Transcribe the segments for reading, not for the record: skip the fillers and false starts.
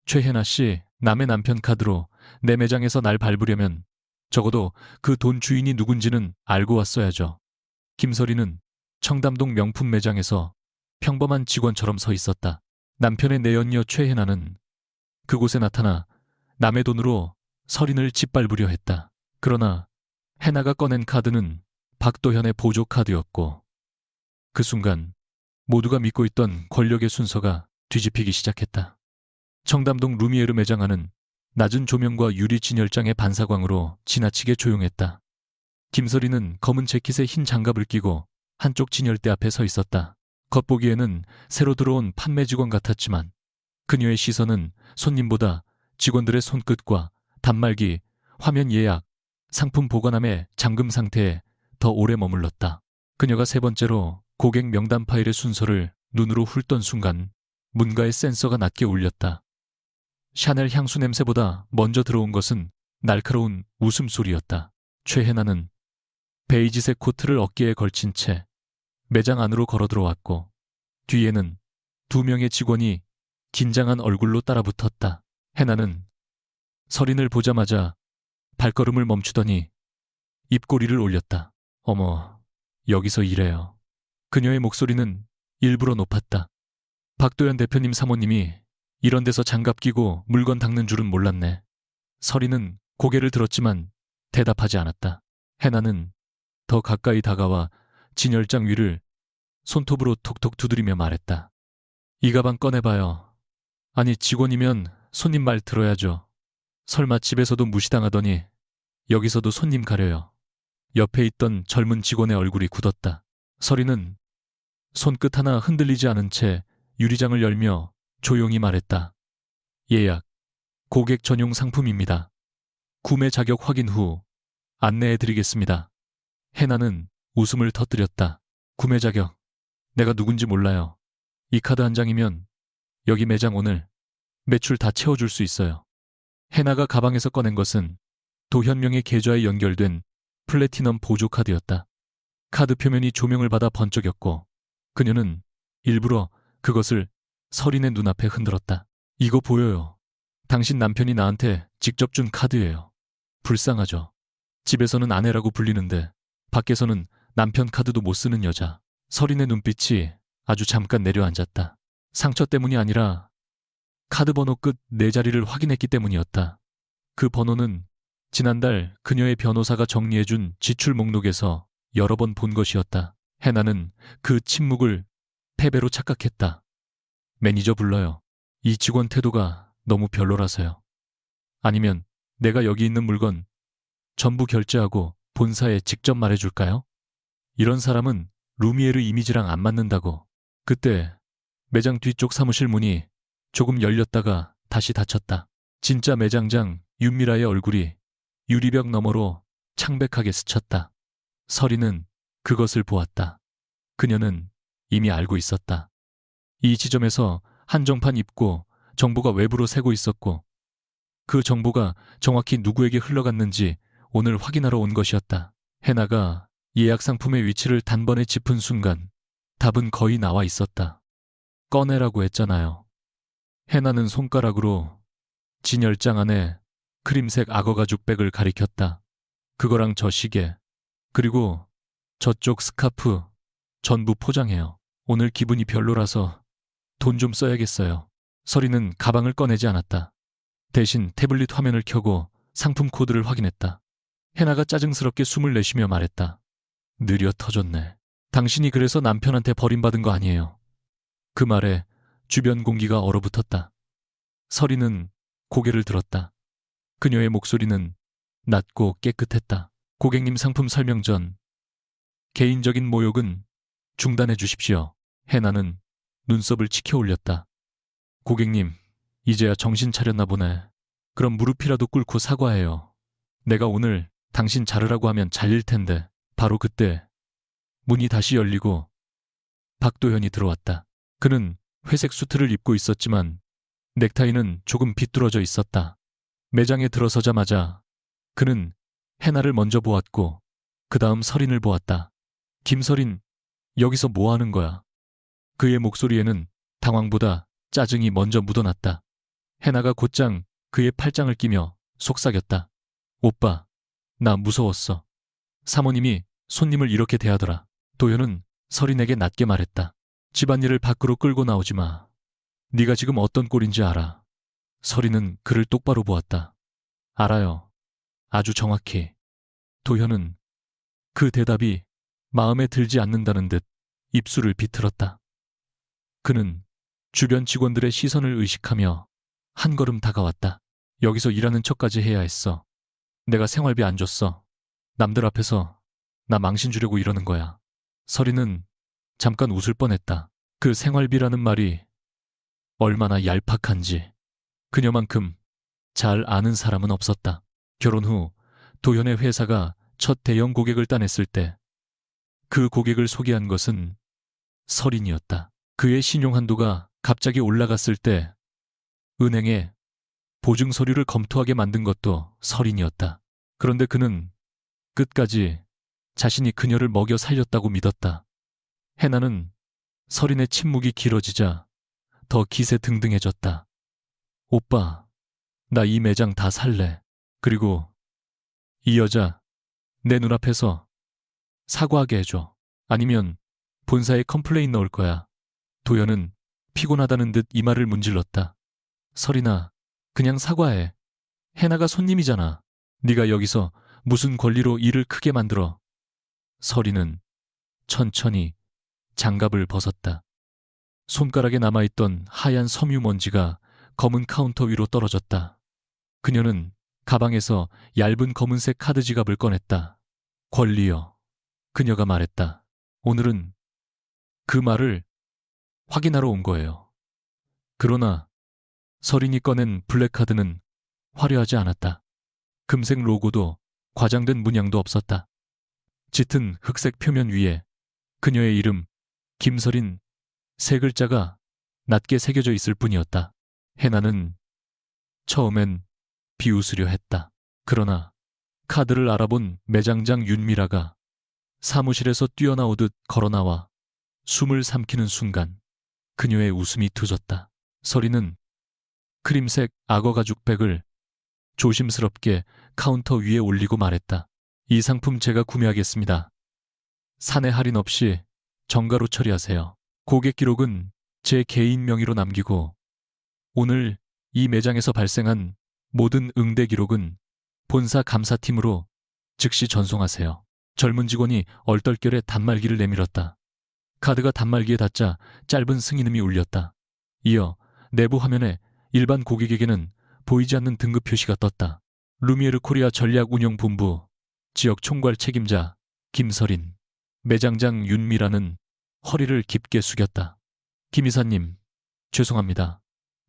최혜나 씨, 남의 남편 카드로 내 매장에서 날 밟으려면 적어도 그 돈 주인이 누군지는 알고 왔어야죠. 김설이는 청담동 명품 매장에서 평범한 직원처럼 서 있었다. 남편의 내연녀 최혜나는 그곳에 나타나 남의 돈으로 설인을 짓밟으려 했다. 그러나 해나가 꺼낸 카드는 박도현의 보조 카드였고 그 순간 모두가 믿고 있던 권력의 순서가 뒤집히기 시작했다. 청담동 루미에르 매장 안은 낮은 조명과 유리 진열장의 반사광으로 지나치게 조용했다. 김설이는 검은 재킷에 흰 장갑을 끼고 한쪽 진열대 앞에 서 있었다. 겉보기에는 새로 들어온 판매 직원 같았지만 그녀의 시선은 손님보다 직원들의 손끝과 단말기, 화면 예약, 상품 보관함의 잠금 상태에 더 오래 머물렀다. 그녀가 세 번째로 고객 명단 파일의 순서를 눈으로 훑던 순간 문가의 센서가 낮게 울렸다. 샤넬 향수 냄새보다 먼저 들어온 것은 날카로운 웃음소리였다. 최혜나는 베이지색 코트를 어깨에 걸친 채 매장 안으로 걸어 들어왔고 뒤에는 두 명의 직원이 긴장한 얼굴로 따라붙었다. 해나는 설인을 보자마자 발걸음을 멈추더니 입꼬리를 올렸다. 어머, 여기서 일해요. 그녀의 목소리는 일부러 높았다. 박도연 대표님 사모님이 이런 데서 장갑 끼고 물건 닦는 줄은 몰랐네. 설인은 고개를 들었지만 대답하지 않았다. 해나는 더 가까이 다가와 진열장 위를 손톱으로 톡톡 두드리며 말했다. 이 가방 꺼내봐요. 아니, 직원이면 손님 말 들어야죠. 설마 집에서도 무시당하더니 여기서도 손님 가려요. 옆에 있던 젊은 직원의 얼굴이 굳었다. 설이는 손끝 하나 흔들리지 않은 채 유리장을 열며 조용히 말했다. 예약, 고객 전용 상품입니다. 구매 자격 확인 후 안내해드리겠습니다. 해나는 웃음을 터뜨렸다. 구매 자격, 내가 누군지 몰라요. 이 카드 한 장이면 여기 매장 오늘 매출 다 채워줄 수 있어요. 해나가 가방에서 꺼낸 것은 도현명의 계좌에 연결된 플래티넘 보조 카드였다. 카드 표면이 조명을 받아 번쩍였고 그녀는 일부러 그것을 설인의 눈앞에 흔들었다. 이거 보여요. 당신 남편이 나한테 직접 준 카드예요. 불쌍하죠. 집에서는 아내라고 불리는데 밖에서는 남편 카드도 못 쓰는 여자. 설인의 눈빛이 아주 잠깐 내려앉았다. 상처 때문이 아니라 카드 번호 끝 네 자리를 확인했기 때문이었다. 그 번호는 지난달 그녀의 변호사가 정리해준 지출 목록에서 여러 번 본 것이었다. 해나는 그 침묵을 패배로 착각했다. 매니저 불러요. 이 직원 태도가 너무 별로라서요. 아니면 내가 여기 있는 물건 전부 결제하고 본사에 직접 말해줄까요? 이런 사람은 루미에르 이미지랑 안 맞는다고. 그때 매장 뒤쪽 사무실 문이 조금 열렸다가 다시 닫혔다. 진짜 매장장 윤미라의 얼굴이 유리벽 너머로 창백하게 스쳤다. 설이는 그것을 보았다. 그녀는 이미 알고 있었다. 이 지점에서 한정판 입고 정보가 외부로 새고 있었고 그 정보가 정확히 누구에게 흘러갔는지 오늘 확인하러 온 것이었다. 해나가 예약 상품의 위치를 단번에 짚은 순간 답은 거의 나와 있었다. 꺼내라고 했잖아요. 해나는 손가락으로 진열장 안에 크림색 악어 가죽백을 가리켰다. 그거랑 저 시계, 그리고 저쪽 스카프 전부 포장해요. 오늘 기분이 별로라서 돈 좀 써야겠어요. 설이는 가방을 꺼내지 않았다. 대신 태블릿 화면을 켜고 상품 코드를 확인했다. 해나가 짜증스럽게 숨을 내쉬며 말했다. 느려 터졌네. 당신이 그래서 남편한테 버림받은 거 아니에요. 그 말에 주변 공기가 얼어붙었다. 설이는 고개를 들었다. 그녀의 목소리는 낮고 깨끗했다. 고객님 상품 설명 전 개인적인 모욕은 중단해 주십시오. 해나는 눈썹을 치켜 올렸다. 고객님, 이제야 정신 차렸나 보네. 그럼 무릎이라도 꿇고 사과해요. 내가 오늘 당신 자르라고 하면 잘릴 텐데. 바로 그때 문이 다시 열리고 박도현이 들어왔다. 그는 회색 수트를 입고 있었지만 넥타이는 조금 비뚤어져 있었다. 매장에 들어서자마자 그는 해나를 먼저 보았고 그 다음 설인을 보았다. 김설인, 여기서 뭐 하는 거야? 그의 목소리에는 당황보다 짜증이 먼저 묻어났다. 해나가 곧장 그의 팔짱을 끼며 속삭였다. 오빠, 나 무서웠어. 사모님이 손님을 이렇게 대하더라. 도현은 설인에게 낮게 말했다. 집안일을 밖으로 끌고 나오지 마. 네가 지금 어떤 꼴인지 알아. 설인은 그를 똑바로 보았다. 알아요. 아주 정확히. 도현은 그 대답이 마음에 들지 않는다는 듯 입술을 비틀었다. 그는 주변 직원들의 시선을 의식하며 한 걸음 다가왔다. 여기서 일하는 척까지 해야 했어. 내가 생활비 안 줬어. 남들 앞에서 나 망신 주려고 이러는 거야. 설이는 잠깐 웃을 뻔했다. 그 생활비라는 말이 얼마나 얄팍한지 그녀만큼 잘 아는 사람은 없었다. 결혼 후 도현의 회사가 첫 대형 고객을 따냈을 때 그 고객을 소개한 것은 설인이었다. 그의 신용한도가 갑자기 올라갔을 때 은행에 보증 서류를 검토하게 만든 것도 설인이었다. 그런데 그는 끝까지 자신이 그녀를 먹여 살렸다고 믿었다. 해나는 설인의 침묵이 길어지자 더 기세등등해졌다. 오빠, 나 이 매장 다 살래. 그리고 이 여자 내 눈앞에서 사과하게 해줘. 아니면 본사에 컴플레인 넣을 거야. 도연은 피곤하다는 듯 이마를 문질렀다. 설인아, 그냥 사과해. 해나가 손님이잖아. 네가 여기서 무슨 권리로 일을 크게 만들어. 설인은 천천히 장갑을 벗었다. 손가락에 남아있던 하얀 섬유 먼지가 검은 카운터 위로 떨어졌다. 그녀는 가방에서 얇은 검은색 카드 지갑을 꺼냈다. 권리요. 그녀가 말했다. 오늘은 그 말을 확인하러 온 거예요. 그러나 설인이 꺼낸 블랙카드는 화려하지 않았다. 금색 로고도 과장된 문양도 없었다. 짙은 흑색 표면 위에 그녀의 이름 김설인 세 글자가 낮게 새겨져 있을 뿐이었다. 해나는 처음엔 비웃으려 했다. 그러나 카드를 알아본 매장장 윤미라가 사무실에서 뛰어나오듯 걸어나와 숨을 삼키는 순간 그녀의 웃음이 터졌다. 설이는 크림색 악어 가죽백을 조심스럽게 카운터 위에 올리고 말했다. 이 상품 제가 구매하겠습니다. 사내 할인 없이 정가로 처리하세요. 고객 기록은 제 개인 명의로 남기고 오늘 이 매장에서 발생한 모든 응대 기록은 본사 감사팀으로 즉시 전송하세요. 젊은 직원이 얼떨결에 단말기를 내밀었다. 카드가 단말기에 닿자 짧은 승인음이 울렸다. 이어 내부 화면에 일반 고객에게는 보이지 않는 등급 표시가 떴다. 루미에르 코리아 전략운영본부 지역 총괄 책임자 김설인, 매장장 윤미라는 허리를 깊게 숙였다. 김 이사님, 죄송합니다.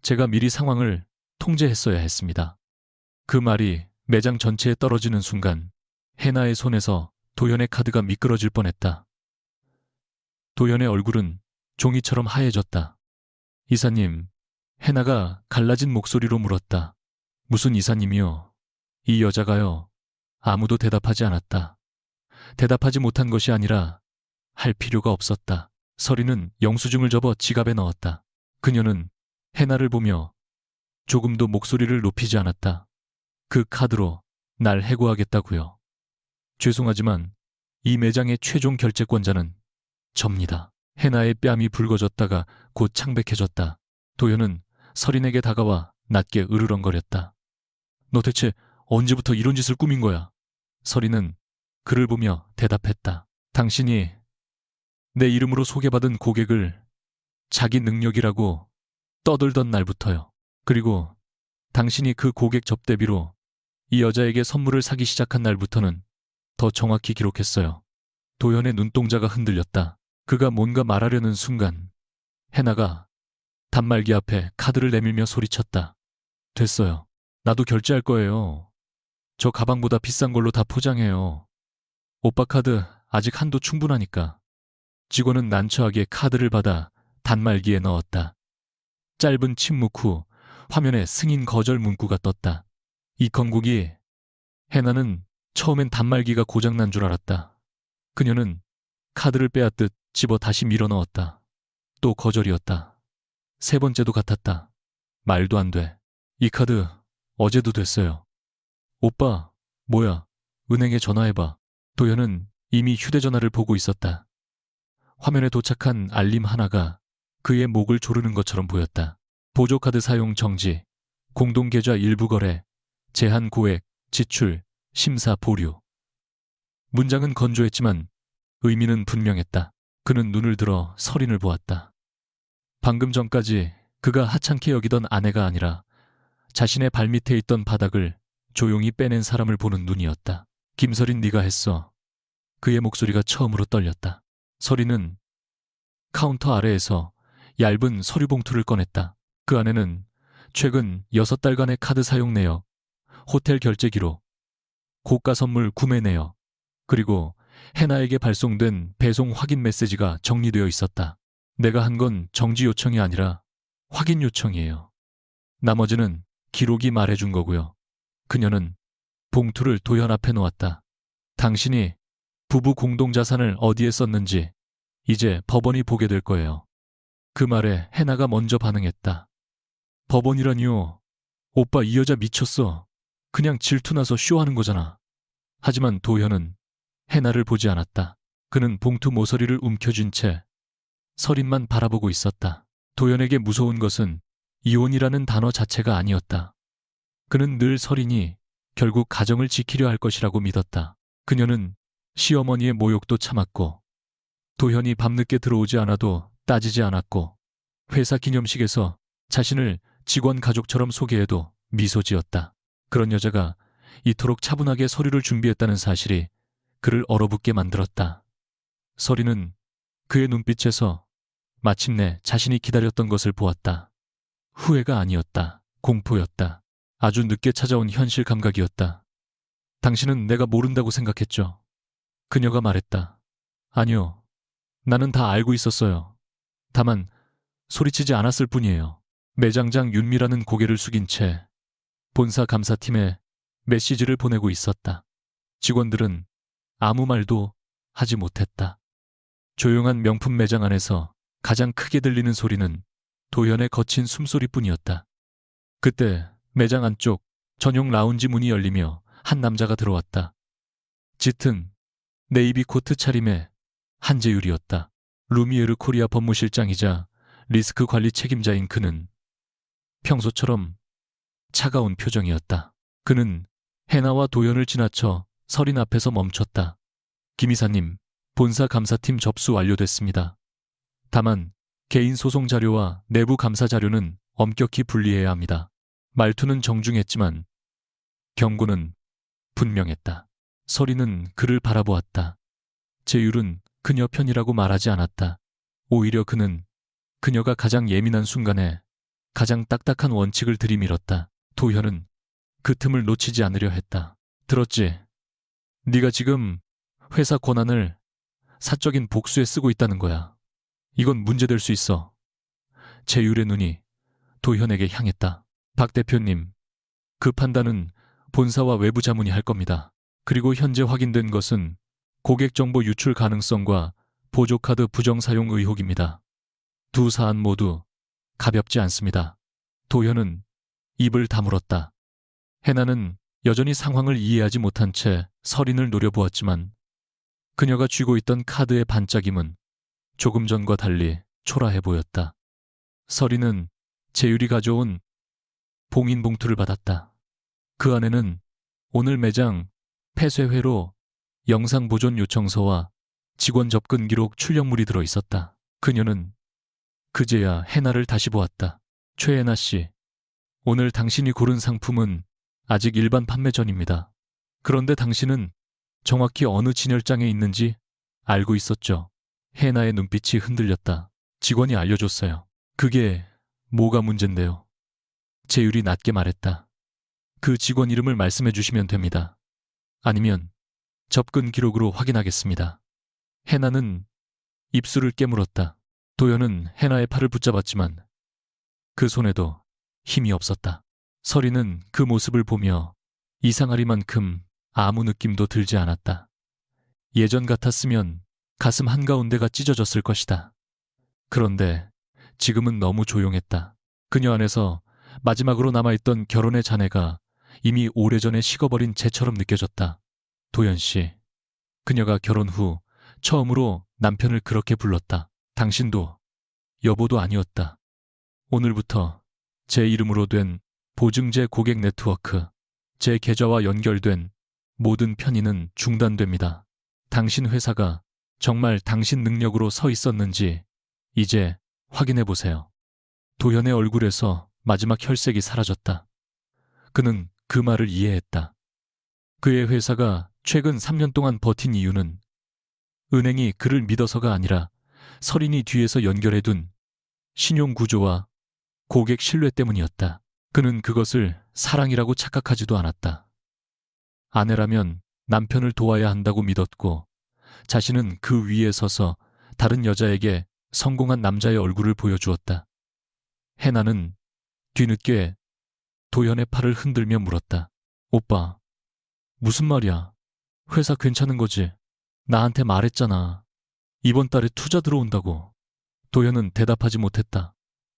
제가 미리 상황을 통제했어야 했습니다. 그 말이 매장 전체에 떨어지는 순간 해나의 손에서 도연의 카드가 미끄러질 뻔했다. 도연의 얼굴은 종이처럼 하얘졌다. 이사님, 해나가 갈라진 목소리로 물었다. 무슨 이사님이요? 이 여자가요. 아무도 대답하지 않았다. 대답하지 못한 것이 아니라 할 필요가 없었다. 설이는 영수증을 접어 지갑에 넣었다. 그녀는 해나를 보며 조금도 목소리를 높이지 않았다. 그 카드로 날 해고하겠다고요. 죄송하지만 이 매장의 최종 결재권자는 접니다. 해나의 뺨이 붉어졌다가 곧 창백해졌다. 도연은 설인에게 다가와 낮게 으르렁거렸다. 너 대체 언제부터 이런 짓을 꾸민 거야? 설인은 그를 보며 대답했다. 당신이 내 이름으로 소개받은 고객을 자기 능력이라고 떠들던 날부터요. 그리고 당신이 그 고객 접대비로 이 여자에게 선물을 사기 시작한 날부터는 더 정확히 기록했어요. 도연의 눈동자가 흔들렸다. 그가 뭔가 말하려는 순간 해나가 단말기 앞에 카드를 내밀며 소리쳤다. 됐어요. 나도 결제할 거예요. 저 가방보다 비싼 걸로 다 포장해요. 오빠 카드 아직 한도 충분하니까. 직원은 난처하게 카드를 받아 단말기에 넣었다. 짧은 침묵 후 화면에 승인 거절 문구가 떴다. 이건국이 해나는 처음엔 단말기가 고장난 줄 알았다. 그녀는 카드를 빼앗듯 집어 다시 밀어 넣었다. 또 거절이었다. 세 번째도 같았다. 말도 안 돼. 이 카드 어제도 됐어요. 오빠, 뭐야? 은행에 전화해봐. 도현은 이미 휴대전화를 보고 있었다. 화면에 도착한 알림 하나가 그의 목을 조르는 것처럼 보였다. 보조카드 사용 정지, 공동계좌 일부 거래, 제한 고액, 지출, 심사 보류. 문장은 건조했지만 의미는 분명했다. 그는 눈을 들어 서린을 보았다. 방금 전까지 그가 하찮게 여기던 아내가 아니라 자신의 발밑에 있던 바닥을 조용히 빼낸 사람을 보는 눈이었다. 김서린, 네가 했어. 그의 목소리가 처음으로 떨렸다. 서린은 카운터 아래에서 얇은 서류 봉투를 꺼냈다. 그 안에는 최근 6달간의 카드 사용 내역, 호텔 결제 기록, 고가 선물 구매 내역, 그리고 해나에게 발송된 배송 확인 메시지가 정리되어 있었다. 내가 한 건 정지 요청이 아니라 확인 요청이에요. 나머지는 기록이 말해준 거고요. 그녀는 봉투를 도현 앞에 놓았다. 당신이 부부 공동자산을 어디에 썼는지 이제 법원이 보게 될 거예요. 그 말에 해나가 먼저 반응했다. 법원이라니요. 오빠, 이 여자 미쳤어. 그냥 질투나서 쇼하는 거잖아. 하지만 도현은 해나를 보지 않았다. 그는 봉투 모서리를 움켜쥔 채 서린만 바라보고 있었다. 도현에게 무서운 것은 이혼이라는 단어 자체가 아니었다. 그는 늘 서린이 결국 가정을 지키려 할 것이라고 믿었다. 그녀는 시어머니의 모욕도 참았고 도현이 밤늦게 들어오지 않아도 따지지 않았고 회사 기념식에서 자신을 직원 가족처럼 소개해도 미소 지었다. 그런 여자가 이토록 차분하게 서류를 준비했다는 사실이 그를 얼어붙게 만들었다. 서린은 그의 눈빛에서 마침내 자신이 기다렸던 것을 보았다. 후회가 아니었다. 공포였다. 아주 늦게 찾아온 현실 감각이었다. 당신은 내가 모른다고 생각했죠. 그녀가 말했다. 아니요. 나는 다 알고 있었어요. 다만 소리치지 않았을 뿐이에요. 매장장 윤미라는 고개를 숙인 채 본사 감사팀에 메시지를 보내고 있었다. 직원들은 아무 말도 하지 못했다. 조용한 명품 매장 안에서 가장 크게 들리는 소리는 도현의 거친 숨소리뿐이었다. 그때 매장 안쪽 전용 라운지 문이 열리며 한 남자가 들어왔다. 짙은 네이비 코트 차림의 한재율이었다. 루미에르 코리아 법무실장이자 리스크 관리 책임자인 그는 평소처럼 차가운 표정이었다. 그는 해나와 도현을 지나쳐 서린 앞에서 멈췄다. 김 이사님, 본사 감사팀 접수 완료됐습니다. 다만 개인 소송 자료와 내부 감사 자료는 엄격히 분리해야 합니다. 말투는 정중했지만 경고는 분명했다. 서린은 그를 바라보았다. 재율은 그녀 편이라고 말하지 않았다. 오히려 그는 그녀가 가장 예민한 순간에 가장 딱딱한 원칙을 들이밀었다. 도현은 그 틈을 놓치지 않으려 했다. 들었지? 네가 지금 회사 권한을 사적인 복수에 쓰고 있다는 거야. 이건 문제될 수 있어. 재율의 눈이 도현에게 향했다. 박 대표님, 그 판단은 본사와 외부 자문이 할 겁니다. 그리고 현재 확인된 것은 고객 정보 유출 가능성과 보조카드 부정 사용 의혹입니다. 두 사안 모두 가볍지 않습니다. 도현은 입을 다물었다. 해나는 여전히 상황을 이해하지 못한 채 서린을 노려보았지만 그녀가 쥐고 있던 카드의 반짝임은 조금 전과 달리 초라해 보였다. 서린은 재율이 가져온 봉인 봉투를 받았다. 그 안에는 오늘 매장 폐쇄회로 영상 보존 요청서와 직원 접근 기록 출력물이 들어 있었다. 그녀는 그제야 해나를 다시 보았다. 최해나 씨, 오늘 당신이 고른 상품은 아직 일반 판매 전입니다. 그런데 당신은 정확히 어느 진열장에 있는지 알고 있었죠? 해나의 눈빛이 흔들렸다. 직원이 알려줬어요. 그게 뭐가 문제인데요? 재율이 낮게 말했다. 그 직원 이름을 말씀해 주시면 됩니다. 아니면 접근 기록으로 확인하겠습니다. 해나는 입술을 깨물었다. 도현은 해나의 팔을 붙잡았지만 그 손에도 힘이 없었다. 서린은 그 모습을 보며 이상하리만큼 아무 느낌도 들지 않았다. 예전 같았으면 가슴 한가운데가 찢어졌을 것이다. 그런데 지금은 너무 조용했다. 그녀 안에서 마지막으로 남아있던 결혼의 잔해가 이미 오래전에 식어버린 재처럼 느껴졌다. 도연 씨. 그녀가 결혼 후 처음으로 남편을 그렇게 불렀다. 당신도 여보도 아니었다. 오늘부터 제 이름으로 된 보증제 고객 네트워크, 제 계좌와 연결된 모든 편의는 중단됩니다. 당신 회사가 정말 당신 능력으로 서 있었는지 이제 확인해 보세요. 도현의 얼굴에서 마지막 혈색이 사라졌다. 그는 그 말을 이해했다. 그의 회사가 최근 3년 동안 버틴 이유는 은행이 그를 믿어서가 아니라 설인이 뒤에서 연결해둔 신용구조와 고객 신뢰 때문이었다. 그는 그것을 사랑이라고 착각하지도 않았다. 아내라면 남편을 도와야 한다고 믿었고 자신은 그 위에 서서 다른 여자에게 성공한 남자의 얼굴을 보여주었다. 해나는 뒤늦게 도현의 팔을 흔들며 물었다. 오빠, 무슨 말이야? 회사 괜찮은 거지? 나한테 말했잖아. 이번 달에 투자 들어온다고. 도현은 대답하지 못했다.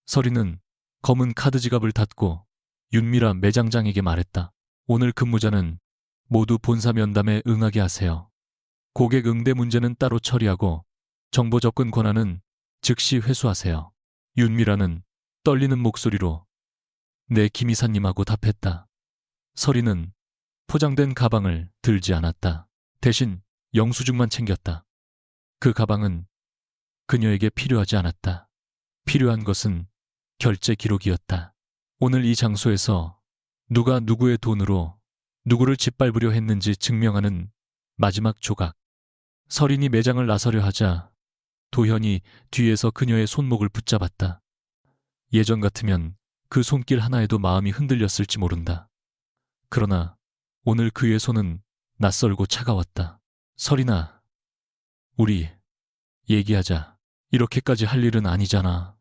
설이는 검은 카드 지갑을 닫고 윤미라 매장장에게 말했다. 오늘 근무자는 모두 본사 면담에 응하게 하세요. 고객 응대 문제는 따로 처리하고 정보 접근 권한은 즉시 회수하세요. 윤미라는 떨리는 목소리로 네, 김 이사님하고 답했다. 설이는 포장된 가방을 들지 않았다. 대신 영수증만 챙겼다. 그 가방은 그녀에게 필요하지 않았다. 필요한 것은 결제 기록이었다. 오늘 이 장소에서 누가 누구의 돈으로 누구를 짓밟으려 했는지 증명하는 마지막 조각. 설인이 매장을 나서려 하자 도현이 뒤에서 그녀의 손목을 붙잡았다. 예전 같으면 그 손길 하나에도 마음이 흔들렸을지 모른다. 그러나 오늘 그의 손은 낯설고 차가웠다. 설인아, 우리 얘기하자. 이렇게까지 할 일은 아니잖아.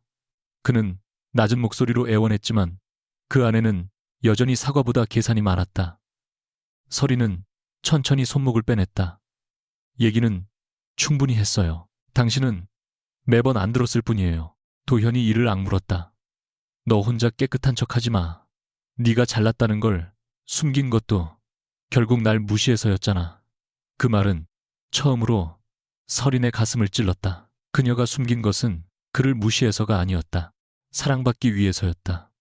그는 낮은 목소리로 애원했지만 그 안에는 여전히 사과보다 계산이 많았다. 설이는 천천히 손목을 빼냈다. 얘기는 충분히 했어요. 당신은 매번 안 들었을 뿐이에요. 도현이 이를 악물었다. 너 혼자 깨끗한 척하지 마. 네가 잘났다는 걸 숨긴 것도 결국 날 무시해서였잖아. 그 말은 처음으로 설인의 가슴을 찔렀다. 그녀가 숨긴 것은 그를 무시해서가 아니었다. 사랑받기 위해서였다.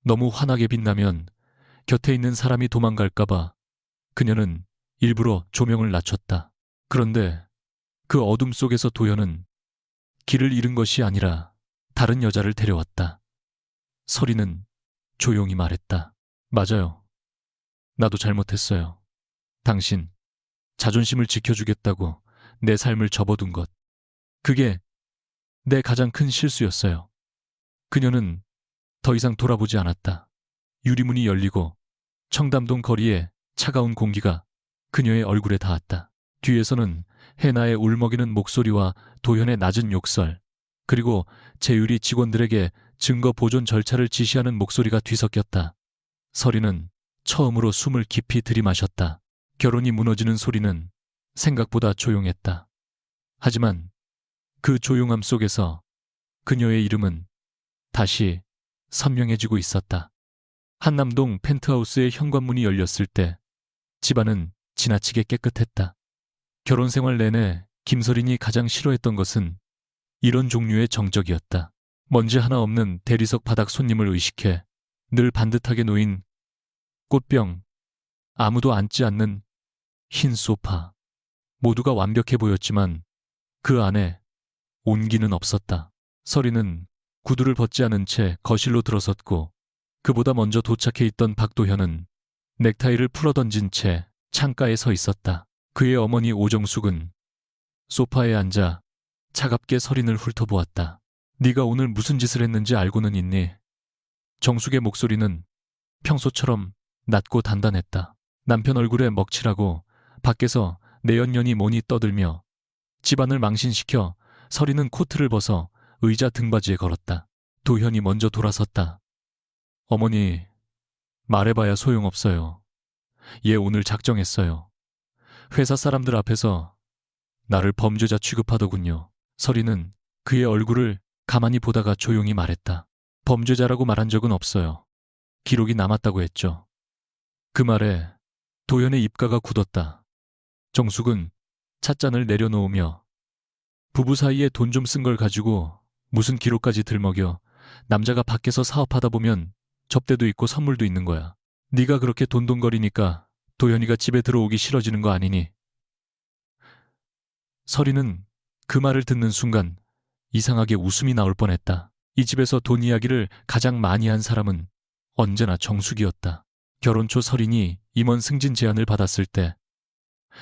너무 환하게 빛나면 곁에 있는 사람이 도망갈까봐 그녀는 일부러 조명을 낮췄다. 그런데 그 어둠 속에서 도현은 길을 잃은 것이 아니라 다른 여자를 데려왔다. 설이는 조용히 말했다. 맞아요. 나도 잘못했어요. 당신, 자존심을 지켜주겠다고 내 삶을 접어둔 것. 그게 내 가장 큰 실수였어요. 그녀는 더 이상 돌아보지 않았다. 유리문이 열리고 청담동 거리에 차가운 공기가 그녀의 얼굴에 닿았다. 뒤에서는 해나의 울먹이는 목소리와 도현의 낮은 욕설, 그리고 제유리 직원들에게 증거 보존 절차를 지시하는 목소리가 뒤섞였다. 설이는 처음으로 숨을 깊이 들이마셨다. 결혼이 무너지는 소리는 생각보다 조용했다. 하지만 그 조용함 속에서 그녀의 이름은 다시 선명해지고 있었다. 한남동 펜트하우스의 현관문이 열렸을 때 집안은 지나치게 깨끗했다. 결혼 생활 내내 김설인이 가장 싫어했던 것은 이런 종류의 정적이었다. 먼지 하나 없는 대리석 바닥 손님을 의식해 늘 반듯하게 놓인 꽃병, 아무도 앉지 않는 흰 소파. 모두가 완벽해 보였지만 그 안에 온기는 없었다. 설이는 구두를 벗지 않은 채 거실로 들어섰고 그보다 먼저 도착해 있던 박도현은 넥타이를 풀어던진 채 창가에 서 있었다. 그의 어머니 오정숙은 소파에 앉아 차갑게 설인을 훑어보았다. 네가 오늘 무슨 짓을 했는지 알고는 있니? 정숙의 목소리는 평소처럼 낮고 단단했다. 남편 얼굴에 먹칠하고 밖에서 내연년이 뭐니 떠들며 집안을 망신시켜 설이는 코트를 벗어 의자 등받이에 걸었다. 도현이 먼저 돌아섰다. 어머니, 말해봐야 소용없어요. 얘 오늘 작정했어요. 회사 사람들 앞에서 나를 범죄자 취급하더군요. 설이는 그의 얼굴을 가만히 보다가 조용히 말했다. 범죄자라고 말한 적은 없어요. 기록이 남았다고 했죠. 그 말에 도현의 입가가 굳었다. 정숙은 찻잔을 내려놓으며 부부 사이에 돈 좀 쓴 걸 가지고 무슨 기록까지 들먹여. 남자가 밖에서 사업하다 보면 접대도 있고 선물도 있는 거야. 네가 그렇게 돈돈거리니까 도현이가 집에 들어오기 싫어지는 거 아니니? 서리는 그 말을 듣는 순간 이상하게 웃음이 나올 뻔했다. 이 집에서 돈 이야기를 가장 많이 한 사람은 언제나 정숙이었다. 결혼 초 서린이 임원 승진 제안을 받았을 때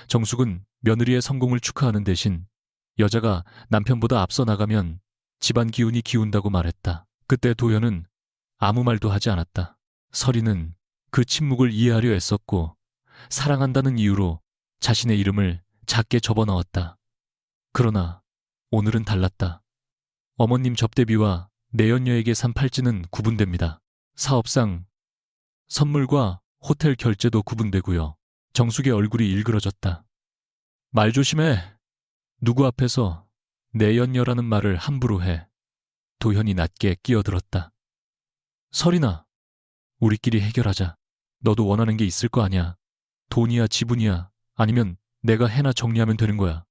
정숙은 며느리의 성공을 축하하는 대신 여자가 남편보다 앞서 나가면 집안 기운이 기운다고 말했다. 그때 도현은 아무 말도 하지 않았다. 서린은 그 침묵을 이해하려 애썼고 사랑한다는 이유로 자신의 이름을 작게 접어넣었다. 그러나 오늘은 달랐다. 어머님 접대비와 내연녀에게 산 팔찌는 구분됩니다. 사업상 선물과 호텔 결제도 구분되고요. 정숙의 얼굴이 일그러졌다. 말 조심해. 누구 앞에서 내연녀라는 말을 함부로 해. 도현이 낮게 끼어들었다. 설이나, 우리끼리 해결하자. 너도 원하는 게 있을 거 아니야. 돈이야 지분이야 아니면 내가 해나 정리하면 되는 거야.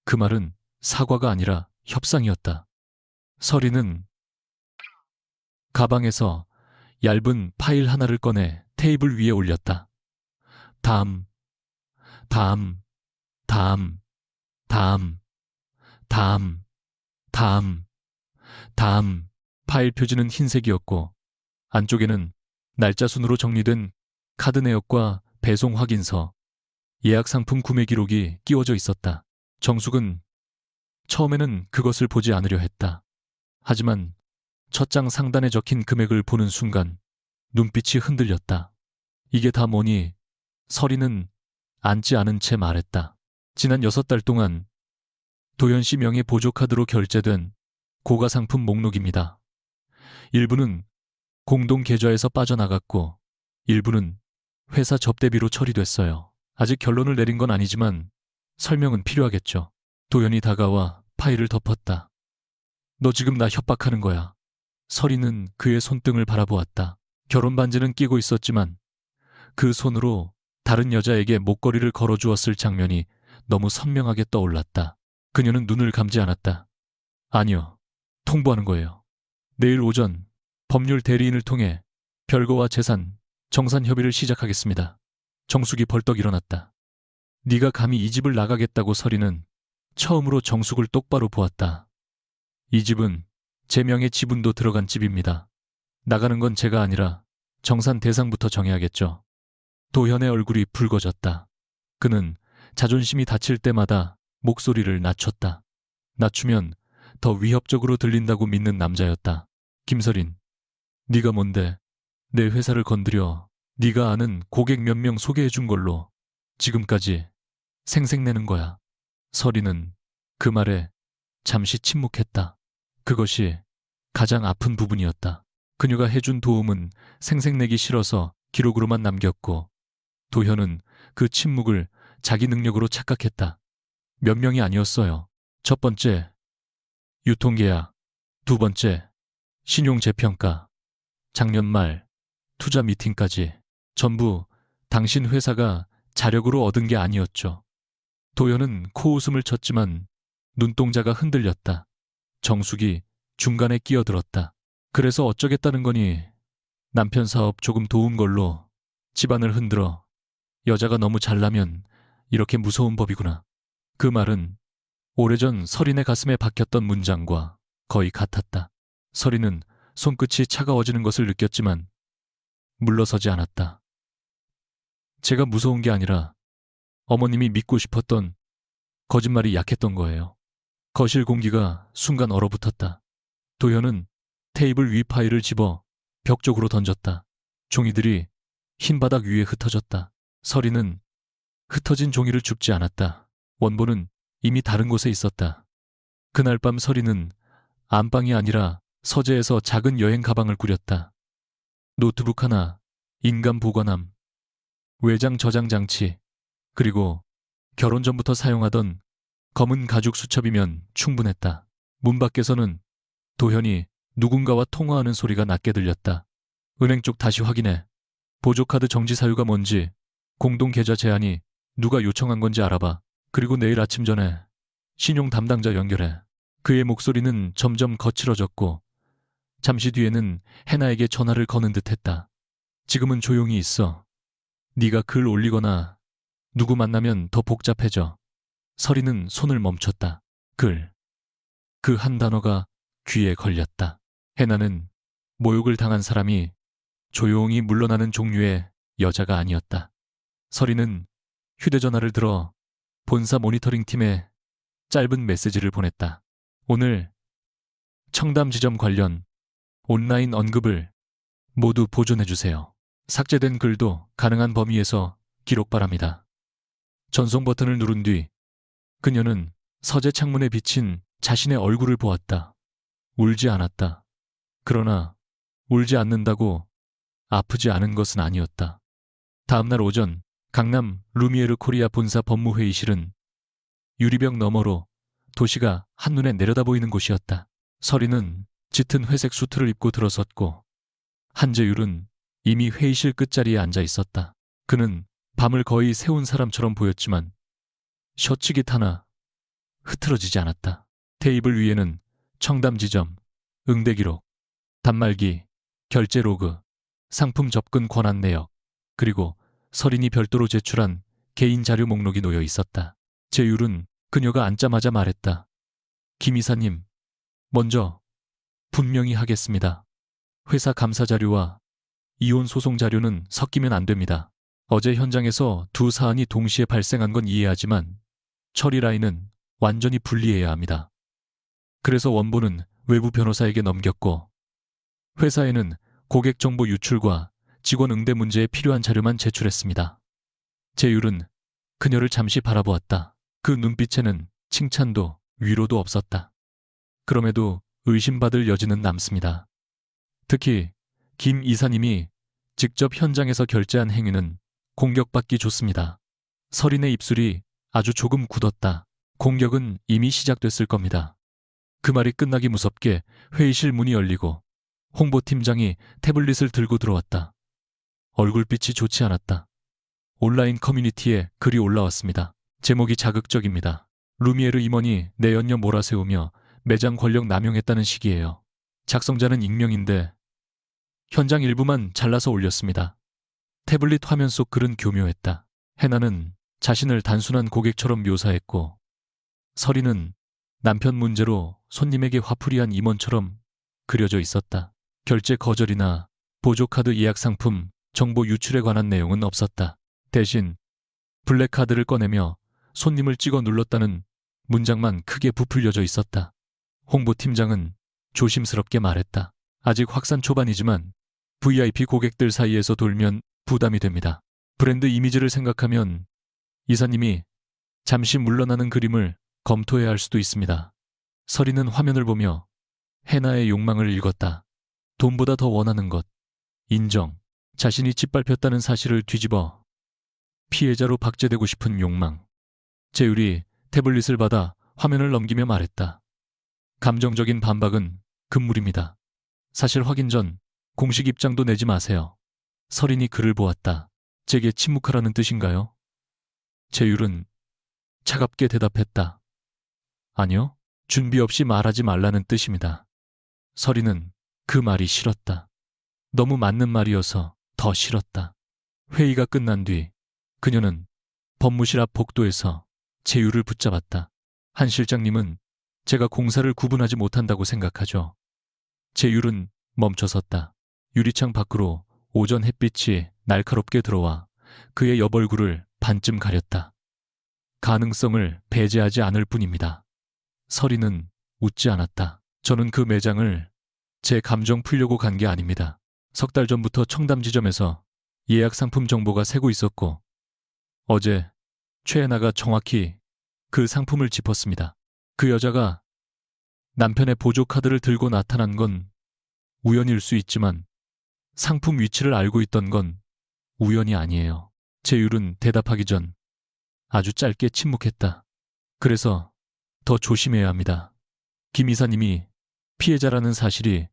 그 말은 사과가 아니라 협상이었다. 설이는 가방에서 얇은 파일 하나를 꺼내 테이블 위에 올렸다. 다음, 다음, 다음, 다음, 다음, 다음, 다음. 파일 표지는 흰색이었고 안쪽에는 날짜 순으로 정리된 카드 내역과 배송 확인서, 예약 상품 구매 기록이 끼워져 있었다. 정숙은 처음에는 그것을 보지 않으려 했다. 하지만 첫 장 상단에 적힌 금액을 보는 순간 눈빛이 흔들렸다. 이게 다 뭐니? 설이는 앉지 않은 채 말했다. 지난 6달 동안 도현 씨 명의 보조카드로 결제된 고가 상품 목록입니다. 일부는 공동 계좌에서 빠져나갔고 일부는 회사 접대비로 처리됐어요. 아직 결론을 내린 건 아니지만 설명은 필요하겠죠. 도현이 다가와 파일을 덮었다. 너 지금 나 협박하는 거야. 설이는 그의 손등을 바라보았다. 결혼 반지는 끼고 있었지만 그 손으로 다른 여자에게 목걸이를 걸어주었을 장면이 너무 선명하게 떠올랐다. 그녀는 눈을 감지 않았다. 아니요, 통보하는 거예요. 내일 오전 법률 대리인을 통해 별거와 재산, 정산 협의를 시작하겠습니다. 정숙이 벌떡 일어났다. 네가 감히 이 집을 나가겠다고. 설이는 처음으로 정숙을 똑바로 보았다. 이 집은 제 명의 지분도 들어간 집입니다. 나가는 건 제가 아니라 정산 대상부터 정해야겠죠. 도현의 얼굴이 붉어졌다. 그는 자존심이 다칠 때마다 목소리를 낮췄다. 낮추면 더 위협적으로 들린다고 믿는 남자였다. 김설인, 네가 뭔데 내 회사를 건드려. 네가 아는 고객 몇 명 소개해준 걸로 지금까지 생색내는 거야. 설이는 그 말에 잠시 침묵했다. 그것이 가장 아픈 부분이었다. 그녀가 해준 도움은 생색내기 싫어서 기록으로만 남겼고 도현은 그 침묵을 자기 능력으로 착각했다. 몇 명이 아니었어요. 첫 번째, 유통계약. 두 번째, 신용재평가. 작년 말 투자 미팅까지 전부 당신 회사가 자력으로 얻은 게 아니었죠. 도현은 코웃음을 쳤지만 눈동자가 흔들렸다. 정숙이 중간에 끼어들었다. 그래서 어쩌겠다는 거니? 남편 사업 조금 도운 걸로 집안을 흔들어. 여자가 너무 잘나면 이렇게 무서운 법이구나. 그 말은 오래전 설인의 가슴에 박혔던 문장과 거의 같았다. 설인은 손끝이 차가워지는 것을 느꼈지만 물러서지 않았다. 제가 무서운 게 아니라 어머님이 믿고 싶었던 거짓말이 약했던 거예요. 거실 공기가 순간 얼어붙었다. 도현은 테이블 위 파일을 집어 벽 쪽으로 던졌다. 종이들이 흰 바닥 위에 흩어졌다. 설이는 흩어진 종이를 줍지 않았다. 원본은 이미 다른 곳에 있었다. 그날 밤 설이는 안방이 아니라 서재에서 작은 여행 가방을 꾸렸다. 노트북 하나, 인감 보관함, 외장 저장 장치, 그리고 결혼 전부터 사용하던 검은 가죽 수첩이면 충분했다. 문 밖에서는 도현이 누군가와 통화하는 소리가 낮게 들렸다. 은행 쪽 다시 확인해. 보조카드 정지 사유가 뭔지, 공동 계좌 제한이 누가 요청한 건지 알아봐. 그리고 내일 아침 전에 신용 담당자 연결해. 그의 목소리는 점점 거칠어졌고 잠시 뒤에는 해나에게 전화를 거는 듯했다. 지금은 조용히 있어. 네가 글 올리거나 누구 만나면 더 복잡해져. 서리는 손을 멈췄다. 글. 그 한 단어가 귀에 걸렸다. 해나는 모욕을 당한 사람이 조용히 물러나는 종류의 여자가 아니었다. 서리는 휴대전화를 들어 본사 모니터링 팀에 짧은 메시지를 보냈다. 오늘 청담 지점 관련 온라인 언급을 모두 보존해주세요. 삭제된 글도 가능한 범위에서 기록 바랍니다. 전송 버튼을 누른 뒤 그녀는 서재 창문에 비친 자신의 얼굴을 보았다. 울지 않았다. 그러나 울지 않는다고 아프지 않은 것은 아니었다. 다음날 오전 강남 루미에르 코리아 본사 법무회의실은 유리벽 너머로 도시가 한눈에 내려다 보이는 곳이었다. 서리는 짙은 회색 수트를 입고 들어섰고 한재율은 이미 회의실 끝자리에 앉아 있었다. 그는 밤을 거의 새운 사람처럼 보였지만 셔츠깃 하나 흐트러지지 않았다. 테이블 위에는 청담 지점, 응대 기록, 단말기, 결제 로그, 상품 접근 권한 내역, 그리고 서린이 별도로 제출한 개인 자료 목록이 놓여 있었다. 재율은 그녀가 앉자마자 말했다. 김 이사님, 먼저 분명히 하겠습니다. 회사 감사 자료와 이혼 소송 자료는 섞이면 안 됩니다. 어제 현장에서 두 사안이 동시에 발생한 건 이해하지만 처리 라인은 완전히 분리해야 합니다. 그래서 원본은 외부 변호사에게 넘겼고 회사에는 고객 정보 유출과 직원 응대 문제에 필요한 자료만 제출했습니다. 재율은 그녀를 잠시 바라보았다. 그 눈빛에는 칭찬도 위로도 없었다. 그럼에도 의심받을 여지는 남습니다. 특히 김 이사님이 직접 현장에서 결제한 행위는 공격받기 좋습니다. 서린의 입술이 아주 조금 굳었다. 공격은 이미 시작됐을 겁니다. 그 말이 끝나기 무섭게 회의실 문이 열리고 홍보팀장이 태블릿을 들고 들어왔다. 얼굴빛이 좋지 않았다. 온라인 커뮤니티에 글이 올라왔습니다. 제목이 자극적입니다. 루미에르 임원이 내연녀 몰아세우며 매장 권력 남용했다는 식이에요. 작성자는 익명인데 현장 일부만 잘라서 올렸습니다. 태블릿 화면 속 글은 교묘했다. 해나는 자신을 단순한 고객처럼 묘사했고 서리는 남편 문제로 손님에게 화풀이한 임원처럼 그려져 있었다. 결제 거절이나 보조카드 예약 상품 정보 유출에 관한 내용은 없었다. 대신 블랙카드를 꺼내며 손님을 찍어 눌렀다는 문장만 크게 부풀려져 있었다. 홍보팀장은 조심스럽게 말했다. 아직 확산 초반이지만 VIP 고객들 사이에서 돌면 부담이 됩니다. 브랜드 이미지를 생각하면 이사님이 잠시 물러나는 그림을 검토해야 할 수도 있습니다. 서리는 화면을 보며 해나의 욕망을 읽었다. 돈보다 더 원하는 것, 인정, 자신이 짓밟혔다는 사실을 뒤집어 피해자로 박제되고 싶은 욕망. 재율이 태블릿을 받아 화면을 넘기며 말했다. 감정적인 반박은 금물입니다. 사실 확인 전 공식 입장도 내지 마세요. 서린이 글을 보았다. 제게 침묵하라는 뜻인가요? 재율은 차갑게 대답했다. 아니요, 준비 없이 말하지 말라는 뜻입니다. 서린은 그 말이 싫었다. 너무 맞는 말이어서 더 싫었다. 회의가 끝난 뒤 그녀는 법무실 앞 복도에서 재율을 붙잡았다. 한 실장님은 제가 공사를 구분하지 못한다고 생각하죠. 재율은 멈춰섰다. 유리창 밖으로 오전 햇빛이 날카롭게 들어와 그의 옆얼굴을 반쯤 가렸다. 가능성을 배제하지 않을 뿐입니다. 서리는 웃지 않았다. 저는 그 매장을 제 감정 풀려고 간 게 아닙니다. 석 달 전부터 청담 지점에서 예약 상품 정보가 새고 있었고 어제 최애나가 정확히 그 상품을 짚었습니다. 그 여자가 남편의 보조카드를 들고 나타난 건 우연일 수 있지만 상품 위치를 알고 있던 건 우연이 아니에요. 재율은 대답하기 전 아주 짧게 침묵했다. 그래서 더 조심해야 합니다. 김 이사님이 피해자라는 사실이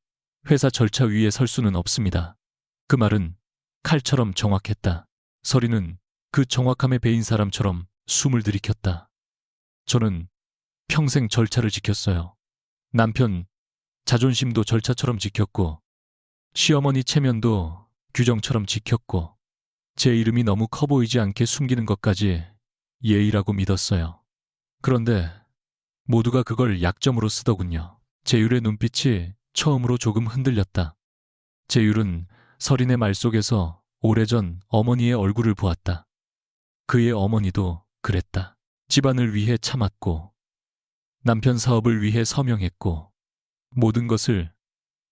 회사 절차 위에 설 수는 없습니다. 그 말은 칼처럼 정확했다. 서리는 그 정확함에 배인 사람처럼 숨을 들이켰다. 저는 평생 절차를 지켰어요. 남편 자존심도 절차처럼 지켰고, 시어머니 체면도 규정처럼 지켰고, 제 이름이 너무 커 보이지 않게 숨기는 것까지 예의라고 믿었어요. 그런데 모두가 그걸 약점으로 쓰더군요. 재율의 눈빛이 처음으로 조금 흔들렸다. 재율은 서린의 말 속에서 오래전 어머니의 얼굴을 보았다. 그의 어머니도 그랬다. 집안을 위해 참았고, 남편 사업을 위해 서명했고, 모든 것을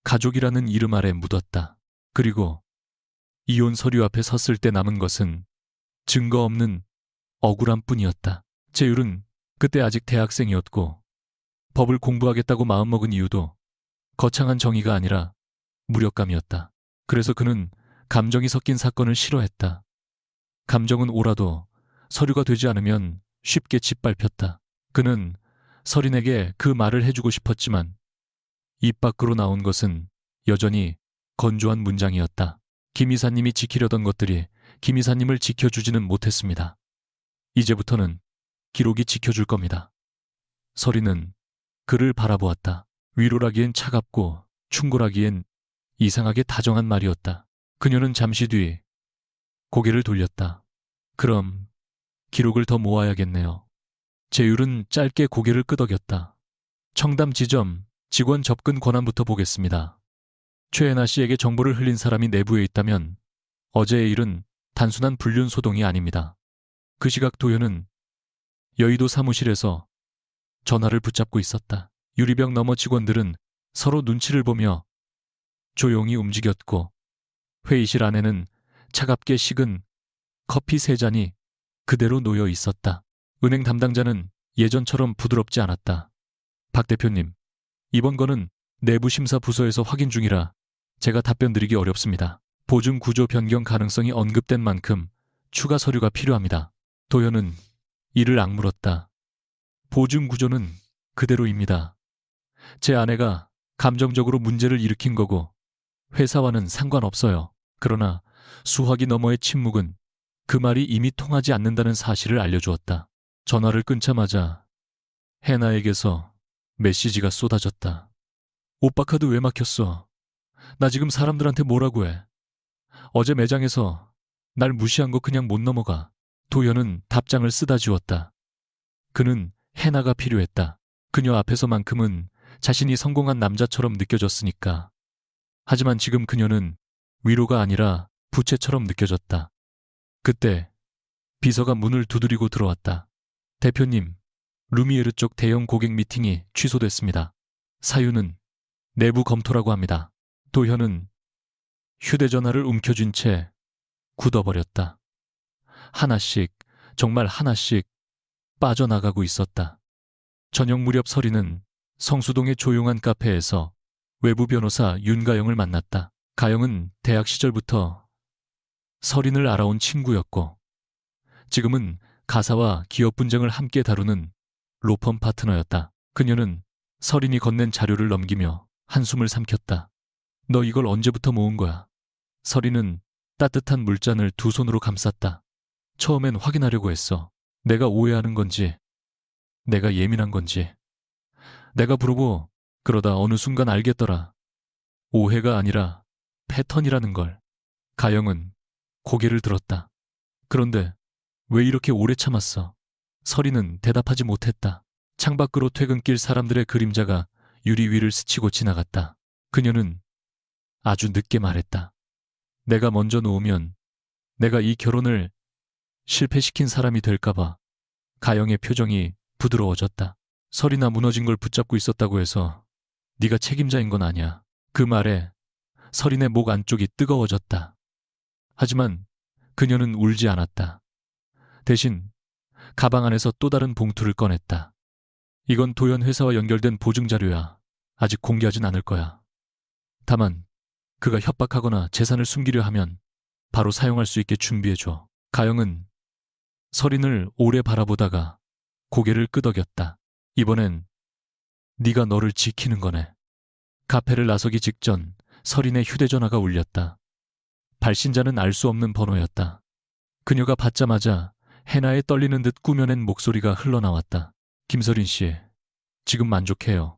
가족이라는 이름 아래 묻었다. 그리고 이혼 서류 앞에 섰을 때 남은 것은 증거 없는 억울함 뿐이었다. 재율은 그때 아직 대학생이었고, 법을 공부하겠다고 마음먹은 이유도 거창한 정의가 아니라 무력감이었다. 그래서 그는 감정이 섞인 사건을 싫어했다. 감정은 옳아도 서류가 되지 않으면 쉽게 짓밟혔다. 그는 서린에게 그 말을 해주고 싶었지만 입 밖으로 나온 것은 여전히 건조한 문장이었다. 김 이사님이 지키려던 것들이 김 이사님을 지켜주지는 못했습니다. 이제부터는 기록이 지켜줄 겁니다. 서린은 그를 바라보았다. 위로라기엔 차갑고 충고라기엔 이상하게 다정한 말이었다. 그녀는 잠시 뒤 고개를 돌렸다. 그럼 기록을 더 모아야겠네요. 재율은 짧게 고개를 끄덕였다. 청담 지점 직원 접근 권한부터 보겠습니다. 최애나 씨에게 정보를 흘린 사람이 내부에 있다면 어제의 일은 단순한 불륜 소동이 아닙니다. 그 시각 도현은 여의도 사무실에서 전화를 붙잡고 있었다. 유리병 너머 직원들은 서로 눈치를 보며 조용히 움직였고, 회의실 안에는 차갑게 식은 커피 3잔이 그대로 놓여 있었다. 은행 담당자는 예전처럼 부드럽지 않았다. 박 대표님, 이번 건은 내부 심사 부서에서 확인 중이라 제가 답변 드리기 어렵습니다. 보증 구조 변경 가능성이 언급된 만큼 추가 서류가 필요합니다. 도현은 이를 악물었다. 보증 구조는 그대로입니다. 제 아내가 감정적으로 문제를 일으킨 거고 회사와는 상관없어요. 그러나 수화기 너머의 침묵은 그 말이 이미 통하지 않는다는 사실을 알려주었다. 전화를 끊자마자 해나에게서 메시지가 쏟아졌다. 오빠 카드 왜 막혔어? 나 지금 사람들한테 뭐라고 해? 어제 매장에서 날 무시한 거 그냥 못 넘어가. 도현은 답장을 쓰다 지웠다. 그는 해나가 필요했다. 그녀 앞에서만큼은 자신이 성공한 남자처럼 느껴졌으니까. 하지만 지금 그녀는 위로가 아니라 부채처럼 느껴졌다. 그때 비서가 문을 두드리고 들어왔다. 대표님, 루미에르 쪽 대형 고객 미팅이 취소됐습니다. 사유는 내부 검토라고 합니다. 도현은 휴대전화를 움켜쥔 채 굳어버렸다. 하나씩, 정말 하나씩 빠져나가고 있었다. 저녁 무렵 서리는 성수동의 조용한 카페에서 외부 변호사 윤가영을 만났다. 가영은 대학 시절부터 서린을 알아온 친구였고, 지금은 가사와 기업 분쟁을 함께 다루는 로펌 파트너였다. 그녀는 서린이 건넨 자료를 넘기며 한숨을 삼켰다. 너 이걸 언제부터 모은 거야? 서린은 따뜻한 물잔을 두 손으로 감쌌다. 처음엔 확인하려고 했어. 내가 오해하는 건지, 내가 예민한 건지. 내가 부르고 그러다 어느 순간 알겠더라. 오해가 아니라 패턴이라는 걸. 가영은 고개를 들었다. 그런데 왜 이렇게 오래 참았어? 서리는 대답하지 못했다. 창밖으로 퇴근길 사람들의 그림자가 유리 위를 스치고 지나갔다. 그녀는 아주 늦게 말했다. 내가 먼저 놓으면 내가 이 결혼을 실패시킨 사람이 될까봐. 가영의 표정이 부드러워졌다. 설이나 무너진 걸 붙잡고 있었다고 해서 네가 책임자인 건 아니야. 그 말에 설인의 목 안쪽이 뜨거워졌다. 하지만 그녀는 울지 않았다. 대신 가방 안에서 또 다른 봉투를 꺼냈다. 이건 도연 회사와 연결된 보증자료야. 아직 공개하진 않을 거야. 다만 그가 협박하거나 재산을 숨기려 하면 바로 사용할 수 있게 준비해줘. 가영은 설인을 오래 바라보다가 고개를 끄덕였다. 이번엔 네가 너를 지키는 거네. 카페를 나서기 직전 설인의 휴대전화가 울렸다. 발신자는 알 수 없는 번호였다. 그녀가 받자마자 해나의 떨리는 듯 꾸며낸 목소리가 흘러나왔다. 김서린 씨, 지금 만족해요.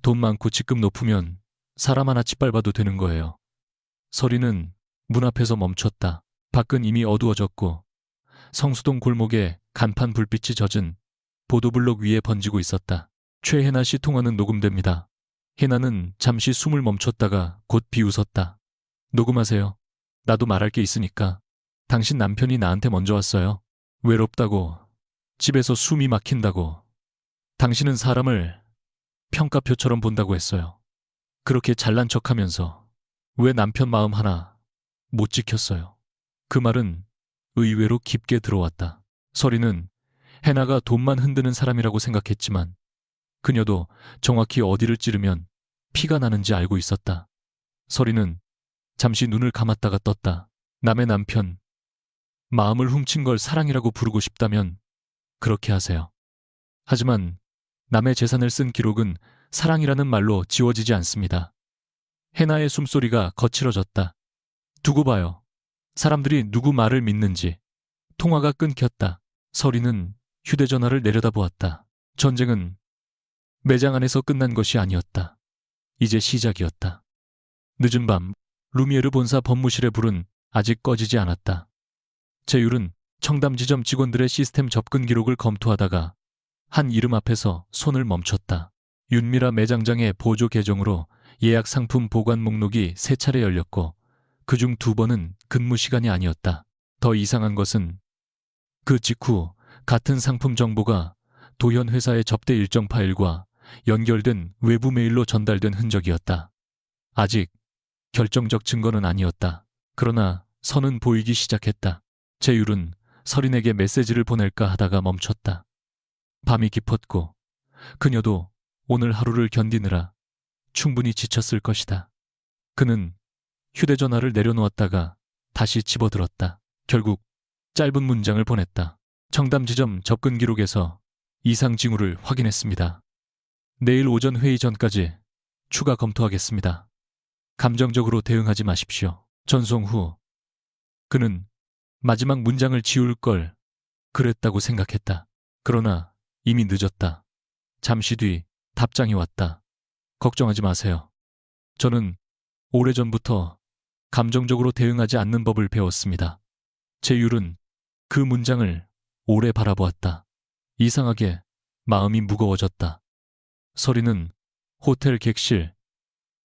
돈 많고 직급 높으면 사람 하나 짓밟아도 되는 거예요. 서리는 문 앞에서 멈췄다. 밖은 이미 어두워졌고 성수동 골목에 간판 불빛이 젖은 보도블록 위에 번지고 있었다. 최혜나 씨 통화는 녹음됩니다. 해나는 잠시 숨을 멈췄다가 곧 비웃었다. 녹음하세요. 나도 말할 게 있으니까. 당신 남편이 나한테 먼저 왔어요. 외롭다고, 집에서 숨이 막힌다고. 당신은 사람을 평가표처럼 본다고 했어요. 그렇게 잘난 척하면서 왜 남편 마음 하나 못 지켰어요. 그 말은 의외로 깊게 들어왔다. 서리는 해나가 돈만 흔드는 사람이라고 생각했지만 그녀도 정확히 어디를 찌르면 피가 나는지 알고 있었다. 서리는 잠시 눈을 감았다가 떴다. 남의 남편, 마음을 훔친 걸 사랑이라고 부르고 싶다면 그렇게 하세요. 하지만 남의 재산을 쓴 기록은 사랑이라는 말로 지워지지 않습니다. 해나의 숨소리가 거칠어졌다. 두고 봐요. 사람들이 누구 말을 믿는지. 통화가 끊겼다. 서리는 휴대전화를 내려다보았다. 전쟁은 매장 안에서 끝난 것이 아니었다. 이제 시작이었다. 늦은 밤 루미에르 본사 법무실의 불은 아직 꺼지지 않았다. 제율은 청담지점 직원들의 시스템 접근 기록을 검토하다가 한 이름 앞에서 손을 멈췄다. 윤미라 매장장의 보조 계정으로 예약 상품 보관 목록이 3차례 열렸고 그중 2번은 근무 시간이 아니었다. 더 이상한 것은 그 직후 같은 상품 정보가 도현 회사의 접대 일정 파일과 연결된 외부 메일로 전달된 흔적이었다. 아직 결정적 증거는 아니었다. 그러나 선은 보이기 시작했다. 제율은 서린에게 메시지를 보낼까 하다가 멈췄다. 밤이 깊었고 그녀도 오늘 하루를 견디느라 충분히 지쳤을 것이다. 그는 휴대전화를 내려놓았다가 다시 집어들었다. 결국 짧은 문장을 보냈다. 청담지점 접근 기록에서 이상 징후를 확인했습니다. 내일 오전 회의 전까지 추가 검토하겠습니다. 감정적으로 대응하지 마십시오. 전송 후 그는 마지막 문장을 지울 걸 그랬다고 생각했다. 그러나 이미 늦었다. 잠시 뒤 답장이 왔다. 걱정하지 마세요. 저는 오래전부터 감정적으로 대응하지 않는 법을 배웠습니다. 제율은 그 문장을 오래 바라보았다. 이상하게 마음이 무거워졌다. 서리는 호텔 객실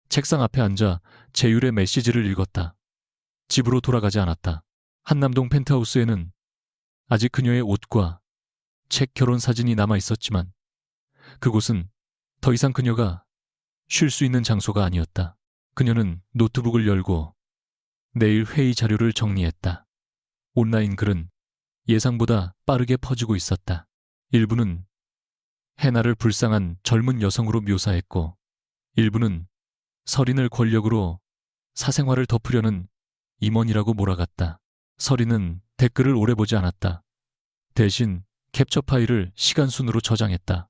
책상 앞에 앉아 제율의 메시지를 읽었다. 집으로 돌아가지 않았다. 한남동 펜트하우스에는 아직 그녀의 옷과 책 결혼 사진이 남아 있었지만 그곳은 더 이상 그녀가 쉴 수 있는 장소가 아니었다. 그녀는 노트북을 열고 내일 회의 자료를 정리했다. 온라인 글은 예상보다 빠르게 퍼지고 있었다. 일부는 해나를 불쌍한 젊은 여성으로 묘사했고 일부는 서린을 권력으로 사생활을 덮으려는 임원이라고 몰아갔다. 서린은 댓글을 오래 보지 않았다. 대신 캡처 파일을 시간순으로 저장했다.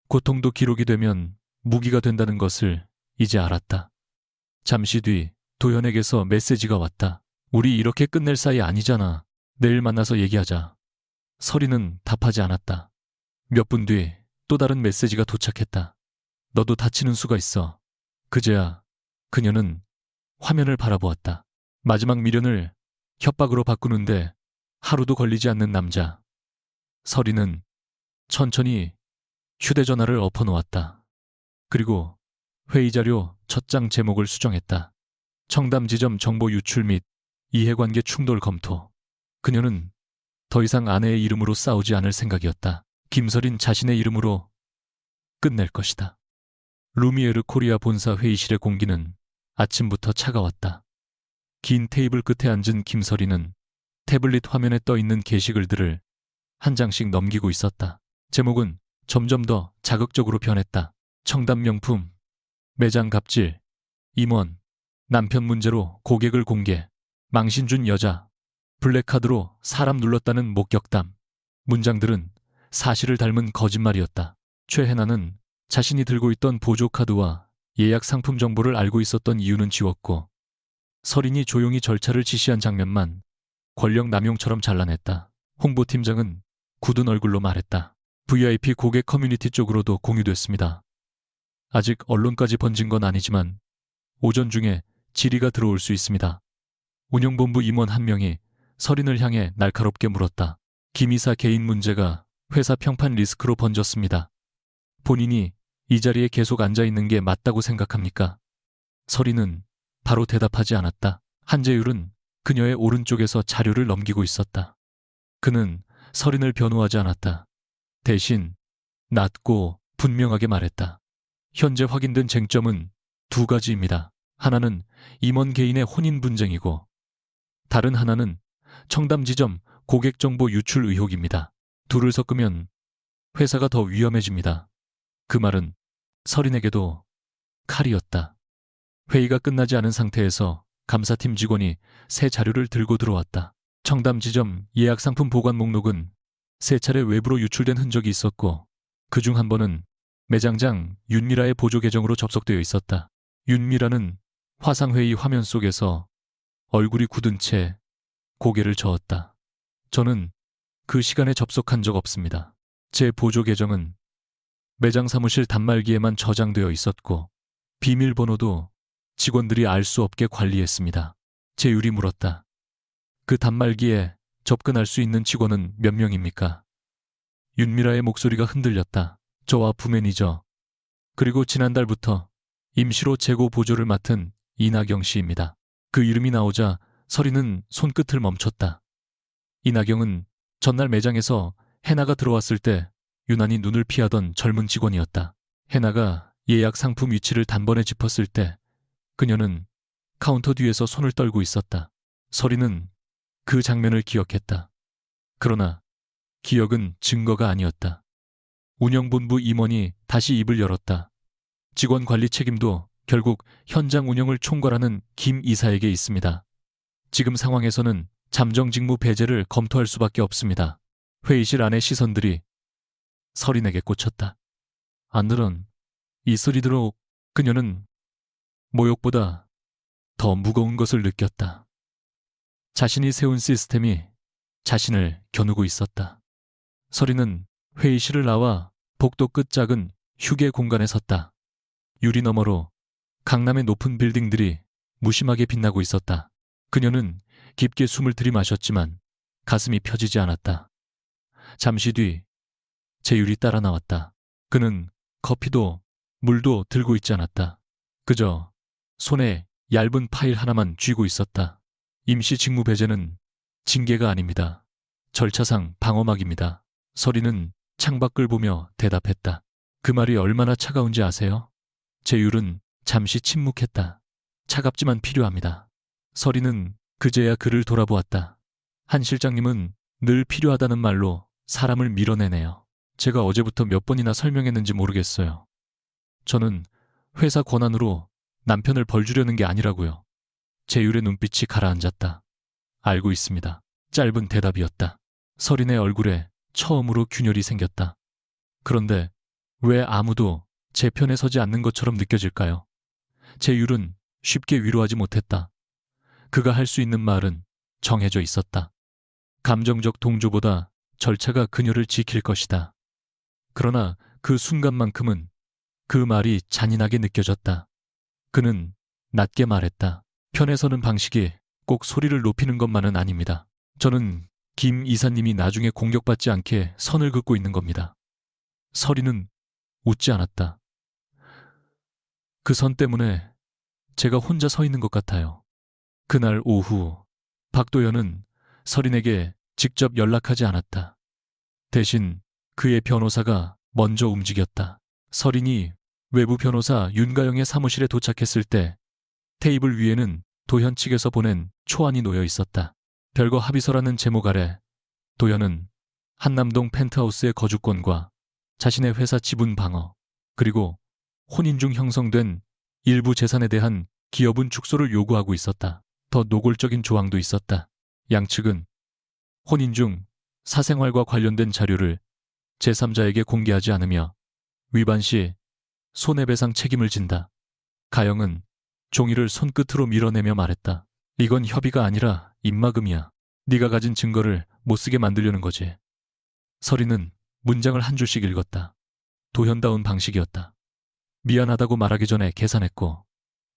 고통도 기록이 되면 무기가 된다는 것을 이제 알았다. 잠시 뒤 도현에게서 메시지가 왔다. 우리 이렇게 끝낼 사이 아니잖아. 내일 만나서 얘기하자. 서린은 답하지 않았다. 몇 분 뒤 또 다른 메시지가 도착했다. 너도 다치는 수가 있어. 그제야 그녀는 화면을 바라보았다. 마지막 미련을 협박으로 바꾸는데 하루도 걸리지 않는 남자. 서린은 천천히 휴대전화를 엎어놓았다. 그리고 회의자료 첫 장 제목을 수정했다. 청담지점 정보 유출 및 이해관계 충돌 검토. 그녀는 더 이상 아내의 이름으로 싸우지 않을 생각이었다. 김서린 자신의 이름으로 끝낼 것이다. 루미에르 코리아 본사 회의실의 공기는 아침부터 차가웠다. 긴 테이블 끝에 앉은 김서린은 태블릿 화면에 떠있는 게시글들을 한 장씩 넘기고 있었다. 제목은 점점 더 자극적으로 변했다. 청담 명품, 매장 갑질, 임원, 남편 문제로 고객을 공개, 망신준 여자, 블랙카드로 사람 눌렀다는 목격담. 문장들은 사실을 닮은 거짓말이었다. 최혜나는 자신이 들고 있던 보조카드와 예약 상품 정보를 알고 있었던 이유는 지웠고 서린이 조용히 절차를 지시한 장면만 권력 남용처럼 잘라냈다. 홍보팀장은 굳은 얼굴로 말했다. VIP 고객 커뮤니티 쪽으로도 공유됐습니다. 아직 언론까지 번진 건 아니지만 오전 중에 질의가 들어올 수 있습니다. 운영본부 임원 한 명이 서린을 향해 날카롭게 물었다. 김 이사 개인 문제가 회사 평판 리스크로 번졌습니다. 본인이 이 자리에 계속 앉아있는 게 맞다고 생각합니까? 서린은 바로 대답하지 않았다. 한재율은 그녀의 오른쪽에서 자료를 넘기고 있었다. 그는 서린을 변호하지 않았다. 대신 낮고 분명하게 말했다. 현재 확인된 쟁점은 두 가지입니다. 하나는 임원 개인의 혼인 분쟁이고 다른 하나는 청담 지점 고객 정보 유출 의혹입니다. 둘을 섞으면 회사가 더 위험해집니다. 그 말은 서린에게도 칼이었다. 회의가 끝나지 않은 상태에서 감사팀 직원이 새 자료를 들고 들어왔다. 청담 지점 예약 상품 보관 목록은 세 차례 외부로 유출된 흔적이 있었고 그중 한 번은 매장장 윤미라의 보조 계정으로 접속되어 있었다. 윤미라는 화상회의 화면 속에서 얼굴이 굳은 채 고개를 저었다. 저는 그 시간에 접속한 적 없습니다. 제 보조 계정은 매장 사무실 단말기에만 저장되어 있었고 비밀번호도 직원들이 알 수 없게 관리했습니다. 재율이 물었다. 그 단말기에 접근할 수 있는 직원은 몇 명입니까? 윤미라의 목소리가 흔들렸다. 저와 부매니저 그리고 지난달부터 임시로 재고 보조를 맡은 이나경 씨입니다. 그 이름이 나오자 서린은 손끝을 멈췄다. 이나경은 전날 매장에서 해나가 들어왔을 때 유난히 눈을 피하던 젊은 직원이었다. 해나가 예약 상품 위치를 단번에 짚었을 때 그녀는 카운터 뒤에서 손을 떨고 있었다. 서린은 그 장면을 기억했다. 그러나 기억은 증거가 아니었다. 운영본부 임원이 다시 입을 열었다. 직원 관리 책임도 결국 현장 운영을 총괄하는 김 이사에게 있습니다. 지금 상황에서는 잠정 직무 배제를 검토할 수밖에 없습니다. 회의실 안의 시선들이 서린에게 꽂혔다. 안들은 이 소리대로 그녀는 모욕보다 더 무거운 것을 느꼈다. 자신이 세운 시스템이 자신을 겨누고 있었다. 서린은 회의실을 나와 복도 끝 작은 휴게 공간에 섰다. 유리 너머로 강남의 높은 빌딩들이 무심하게 빛나고 있었다. 그녀는 깊게 숨을 들이마셨지만 가슴이 펴지지 않았다. 잠시 뒤 재율이 따라 나왔다. 그는 커피도 물도 들고 있지 않았다. 그저 손에 얇은 파일 하나만 쥐고 있었다. 임시 직무 배제는 징계가 아닙니다. 절차상 방어막입니다. 서린은 창밖을 보며 대답했다. 그 말이 얼마나 차가운지 아세요? 재율은 잠시 침묵했다. 차갑지만 필요합니다. 서린은 그제야 그를 돌아보았다. 한 실장님은 늘 필요하다는 말로 사람을 밀어내네요. 제가 어제부터 몇 번이나 설명했는지 모르겠어요. 저는 회사 권한으로 남편을 벌주려는 게 아니라고요. 재율의 눈빛이 가라앉았다. 알고 있습니다. 짧은 대답이었다. 서린의 얼굴에 처음으로 균열이 생겼다. 그런데 왜 아무도 제 편에 서지 않는 것처럼 느껴질까요? 재율은 쉽게 위로하지 못했다. 그가 할 수 있는 말은 정해져 있었다. 감정적 동조보다 절차가 그녀를 지킬 것이다. 그러나 그 순간만큼은 그 말이 잔인하게 느껴졌다. 그는 낮게 말했다. 편에 서는 방식이 꼭 소리를 높이는 것만은 아닙니다. 저는 김 이사님이 나중에 공격받지 않게 선을 긋고 있는 겁니다. 서린은 웃지 않았다. 그 선 때문에 제가 혼자 서 있는 것 같아요. 그날 오후 박도연은 서린에게 직접 연락하지 않았다. 대신 그의 변호사가 먼저 움직였다. 서린이 외부 변호사 윤가영의 사무실에 도착했을 때 테이블 위에는 도현 측에서 보낸 초안이 놓여 있었다. 별거 합의서라는 제목 아래 도현은 한남동 펜트하우스의 거주권과 자신의 회사 지분 방어, 그리고 혼인 중 형성된 일부 재산에 대한 기여분 축소를 요구하고 있었다. 더 노골적인 조항도 있었다. 양측은 혼인 중 사생활과 관련된 자료를 제3자에게 공개하지 않으며 위반 시 손해배상 책임을 진다. 가영은 종이를 손끝으로 밀어내며 말했다. 이건 협의가 아니라 입막음이야. 네가 가진 증거를 못 쓰게 만들려는 거지. 서리는 문장을 한 줄씩 읽었다. 도현다운 방식이었다. 미안하다고 말하기 전에 계산했고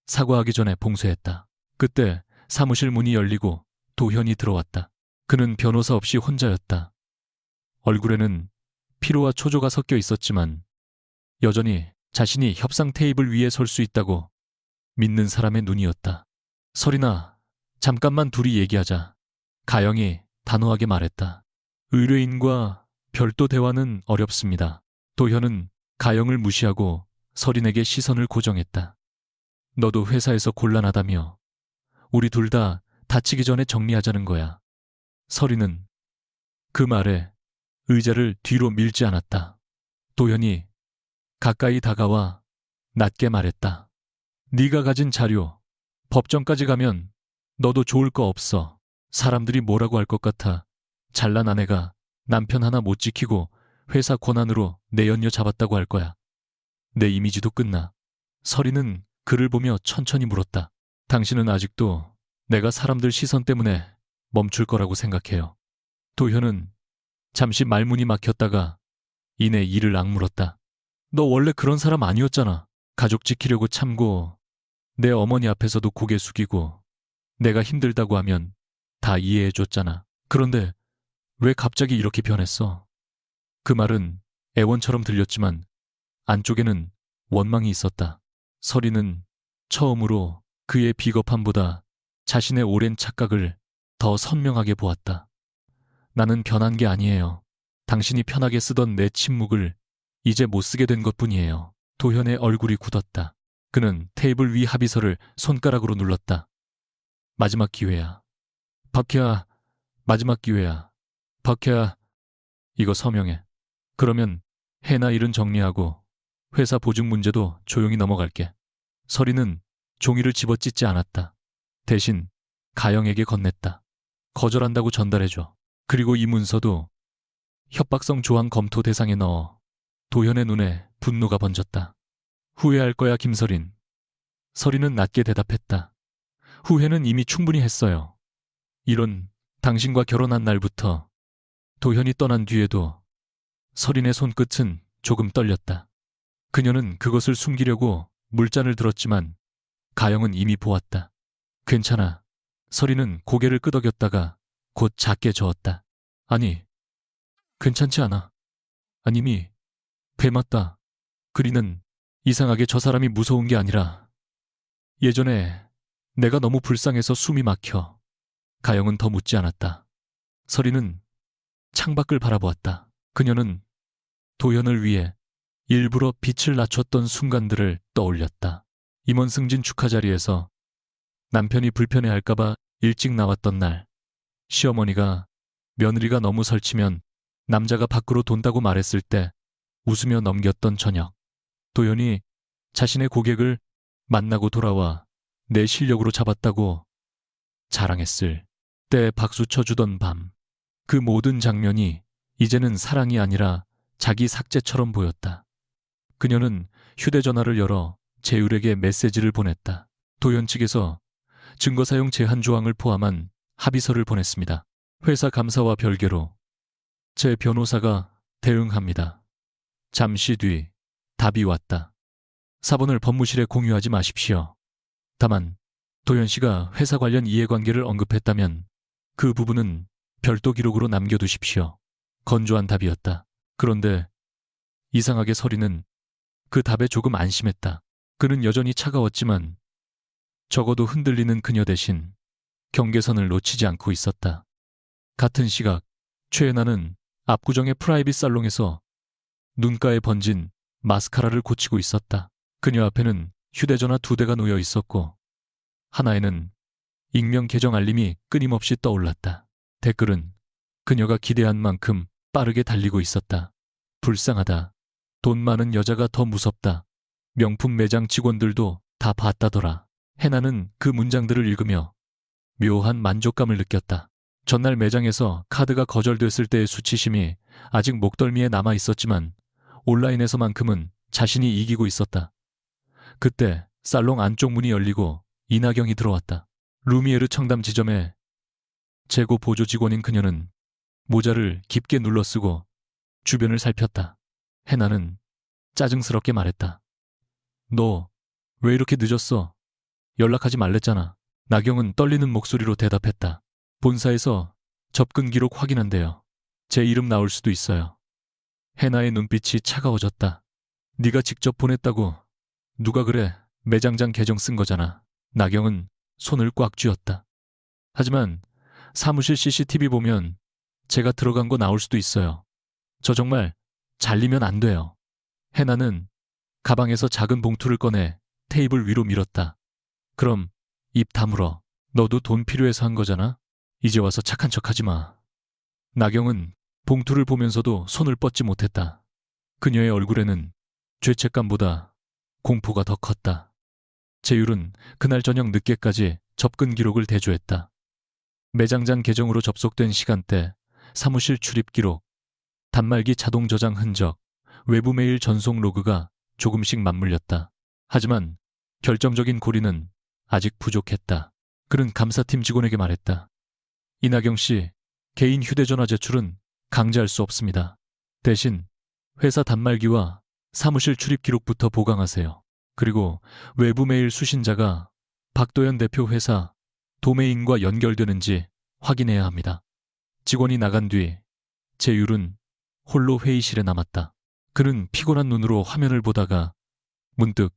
사과하기 전에 봉쇄했다. 그때 사무실 문이 열리고 도현이 들어왔다. 그는 변호사 없이 혼자였다. 얼굴에는 피로와 초조가 섞여 있었지만 여전히 자신이 협상 테이블 위에 설 수 있다고 믿는 사람의 눈이었다. 설이나 잠깐만 둘이 얘기하자. 가영이 단호하게 말했다. 의뢰인과 별도 대화는 어렵습니다. 도현은 가영을 무시하고 설인에게 시선을 고정했다. 너도 회사에서 곤란하다며 우리 둘 다 다치기 전에 정리하자는 거야. 설이는 그 말에 의자를 뒤로 밀지 않았다. 도현이 가까이 다가와 낮게 말했다. 네가 가진 자료, 법정까지 가면 너도 좋을 거 없어. 사람들이 뭐라고 할 것 같아. 잘난 아내가 남편 하나 못 지키고 회사 권한으로 내 연녀 잡았다고 할 거야. 내 이미지도 끝나. 설이는 그를 보며 천천히 물었다. 당신은 아직도 내가 사람들 시선 때문에 멈출 거라고 생각해요. 도현은 잠시 말문이 막혔다가 이내 이를 악물었다. 너 원래 그런 사람 아니었잖아. 가족 지키려고 참고 내 어머니 앞에서도 고개 숙이고 내가 힘들다고 하면 다 이해해줬잖아. 그런데 왜 갑자기 이렇게 변했어? 그 말은 애원처럼 들렸지만 안쪽에는 원망이 있었다. 설이는 처음으로 그의 비겁함보다 자신의 오랜 착각을 더 선명하게 보았다. 나는 변한 게 아니에요. 당신이 편하게 쓰던 내 침묵을 이제 못 쓰게 된 것뿐이에요. 도현의 얼굴이 굳었다. 그는 테이블 위 합의서를 손가락으로 눌렀다. 마지막 기회야. 박혜아, 마지막 기회야. 박혜아, 이거 서명해. 그러면 해나 일은 정리하고 회사 보증 문제도 조용히 넘어갈게. 설이는 종이를 집어찢지 않았다. 대신 가영에게 건넸다. 거절한다고 전달해줘. 그리고 이 문서도 협박성 조항 검토 대상에 넣어. 도현의 눈에 분노가 번졌다. 후회할 거야, 김설인. 설이는 낮게 대답했다. 후회는 이미 충분히 했어요. 이런 당신과 결혼한 날부터 도현이 떠난 뒤에도 설인의 손끝은 조금 떨렸다. 그녀는 그것을 숨기려고 물잔을 들었지만 가영은 이미 보았다. 괜찮아. 설이는 고개를 끄덕였다가 곧 작게 저었다. 아니, 괜찮지 않아. 아님이 배 맞다. 그리는 이상하게 저 사람이 무서운 게 아니라 예전에 내가 너무 불쌍해서 숨이 막혀. 가영은 더 묻지 않았다. 설이는 창밖을 바라보았다. 그녀는 도현을 위해 일부러 빛을 낮췄던 순간들을 떠올렸다. 임원 승진 축하 자리에서 남편이 불편해할까봐 일찍 나왔던 날, 시어머니가 며느리가 너무 설치면 남자가 밖으로 돈다고 말했을 때 웃으며 넘겼던 저녁, 도현이 자신의 고객을 만나고 돌아와 내 실력으로 잡았다고 자랑했을 때 박수 쳐주던 밤, 그 모든 장면이 이제는 사랑이 아니라 자기 삭제처럼 보였다. 그녀는 휴대전화를 열어 재율에게 메시지를 보냈다. 도현 측에서 증거 사용 제한 조항을 포함한 합의서를 보냈습니다. 회사 감사와 별개로 제 변호사가 대응합니다. 잠시 뒤 답이 왔다. 사본을 법무실에 공유하지 마십시오. 다만 도현 씨가 회사 관련 이해관계를 언급했다면 그 부분은 별도 기록으로 남겨두십시오. 건조한 답이었다. 그런데 이상하게 설이는 그 답에 조금 안심했다. 그는 여전히 차가웠지만 적어도 흔들리는 그녀 대신 경계선을 놓치지 않고 있었다. 같은 시각 최애나는 압구정의 프라이빗 살롱에서 눈가에 번진 마스카라를 고치고 있었다. 그녀 앞에는 휴대전화 2대가 놓여 있었고 하나에는 익명 계정 알림이 끊임없이 떠올랐다. 댓글은 그녀가 기대한 만큼 빠르게 달리고 있었다. 불쌍하다. 돈 많은 여자가 더 무섭다. 명품 매장 직원들도 다 봤다더라. 해나는 그 문장들을 읽으며 묘한 만족감을 느꼈다. 전날 매장에서 카드가 거절됐을 때의 수치심이 아직 목덜미에 남아 있었지만 온라인에서만큼은 자신이 이기고 있었다. 그때 살롱 안쪽 문이 열리고 이나경이 들어왔다. 루미에르 청담 지점의 재고 보조 직원인 그녀는 모자를 깊게 눌러쓰고 주변을 살폈다. 해나는 짜증스럽게 말했다. 너 왜 이렇게 늦었어? 연락하지 말랬잖아. 나경은 떨리는 목소리로 대답했다. 본사에서 접근 기록 확인한대요. 제 이름 나올 수도 있어요. 해나의 눈빛이 차가워졌다. 네가 직접 보냈다고. 누가 그래? 매장장 계정 쓴 거잖아. 나경은 손을 꽉 쥐었다. 하지만 사무실 CCTV 보면 제가 들어간 거 나올 수도 있어요. 저 정말 잘리면 안 돼요. 해나는 가방에서 작은 봉투를 꺼내 테이블 위로 밀었다. 그럼 입 다물어. 너도 돈 필요해서 한 거잖아? 이제 와서 착한 척하지 마. 나경은 봉투를 보면서도 손을 뻗지 못했다. 그녀의 얼굴에는 죄책감보다 공포가 더 컸다. 재율은 그날 저녁 늦게까지 접근 기록을 대조했다. 매장장 계정으로 접속된 시간대, 사무실 출입 기록, 단말기 자동 저장 흔적, 외부 메일 전송 로그가 조금씩 맞물렸다. 하지만 결정적인 고리는 아직 부족했다. 그는 감사팀 직원에게 말했다. 이나경 씨, 개인 휴대전화 제출은 강제할 수 없습니다. 대신 회사 단말기와 사무실 출입 기록부터 보강하세요. 그리고 외부 메일 수신자가 박도연 대표 회사 도메인과 연결되는지 확인해야 합니다. 직원이 나간 뒤 재율은 홀로 회의실에 남았다. 그는 피곤한 눈으로 화면을 보다가 문득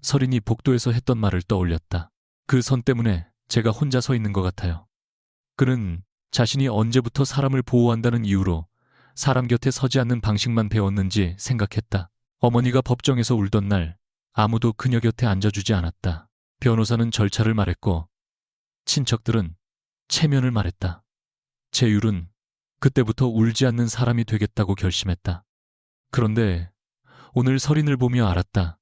설인이 복도에서 했던 말을 떠올렸다. 그 선 때문에 제가 혼자 서 있는 것 같아요. 그는 자신이 언제부터 사람을 보호한다는 이유로 사람 곁에 서지 않는 방식만 배웠는지 생각했다. 어머니가 법정에서 울던 날 아무도 그녀 곁에 앉아주지 않았다. 변호사는 절차를 말했고 친척들은 체면을 말했다. 재율은 그때부터 울지 않는 사람이 되겠다고 결심했다. 그런데 오늘 설인을 보며 알았다.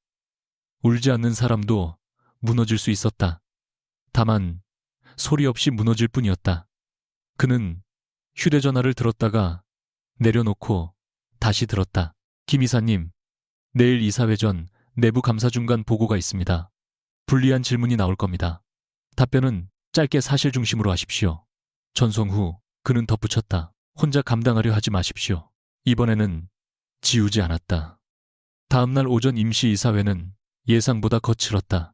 울지 않는 사람도 무너질 수 있었다. 다만 소리 없이 무너질 뿐이었다. 그는 휴대전화를 들었다가 내려놓고 다시 들었다. 김 이사님, 내일 이사회 전 내부 감사 중간 보고가 있습니다. 불리한 질문이 나올 겁니다. 답변은 짧게 사실 중심으로 하십시오. 전송 후 그는 덧붙였다. 혼자 감당하려 하지 마십시오. 이번에는 지우지 않았다. 다음날 오전 임시이사회는 예상보다 거칠었다.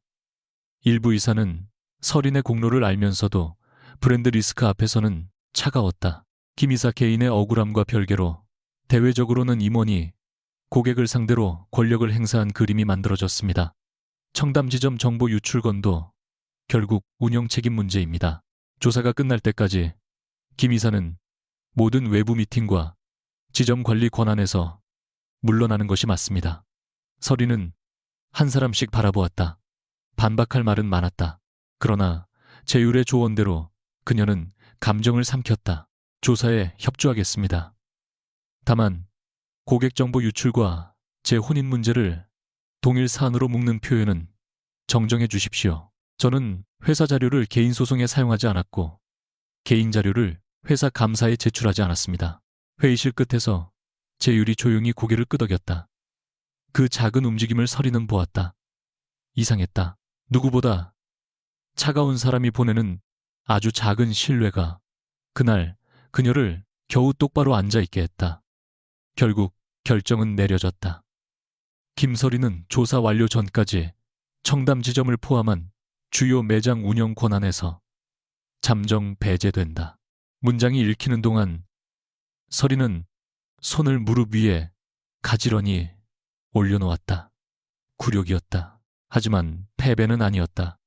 일부 이사는 설인의 공로를 알면서도 브랜드 리스크 앞에서는 차가웠다. 김 이사 개인의 억울함과 별개로 대외적으로는 임원이 고객을 상대로 권력을 행사한 그림이 만들어졌습니다. 청담지점 정보 유출건도 결국 운영 책임 문제입니다. 조사가 끝날 때까지 김 이사는 모든 외부 미팅과 지점 관리 권한에서 물러나는 것이 맞습니다. 설인은 한 사람씩 바라보았다. 반박할 말은 많았다. 그러나 재율의 조언대로 그녀는 감정을 삼켰다. 조사에 협조하겠습니다. 다만 고객 정보 유출과 제 혼인 문제를 동일 사안으로 묶는 표현은 정정해 주십시오. 저는 회사 자료를 개인 소송에 사용하지 않았고 개인 자료를 회사 감사에 제출하지 않았습니다. 회의실 끝에서 재율이 조용히 고개를 끄덕였다. 그 작은 움직임을 설이는 보았다. 이상했다. 누구보다 차가운 사람이 보내는 아주 작은 신뢰가 그날 그녀를 겨우 똑바로 앉아있게 했다. 결국 결정은 내려졌다. 김설이는 조사 완료 전까지 청담 지점을 포함한 주요 매장 운영 권한에서 잠정 배제된다. 문장이 읽히는 동안 설이는 손을 무릎 위에 가지런히 올려놓았다. 굴욕이었다. 하지만 패배는 아니었다.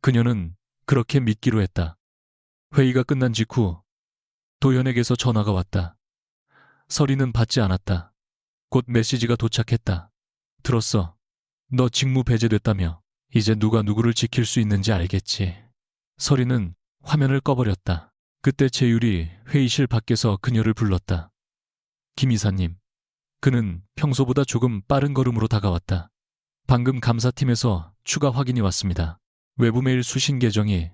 그녀는 그렇게 믿기로 했다. 회의가 끝난 직후 도연에게서 전화가 왔다. 설이는 받지 않았다. 곧 메시지가 도착했다. 들었어. 너 직무 배제됐다며. 이제 누가 누구를 지킬 수 있는지 알겠지. 설이는 화면을 꺼버렸다. 그때 재율이 회의실 밖에서 그녀를 불렀다. 김 이사님. 그는 평소보다 조금 빠른 걸음으로 다가왔다. 방금 감사팀에서 추가 확인이 왔습니다. 외부 메일 수신 계정이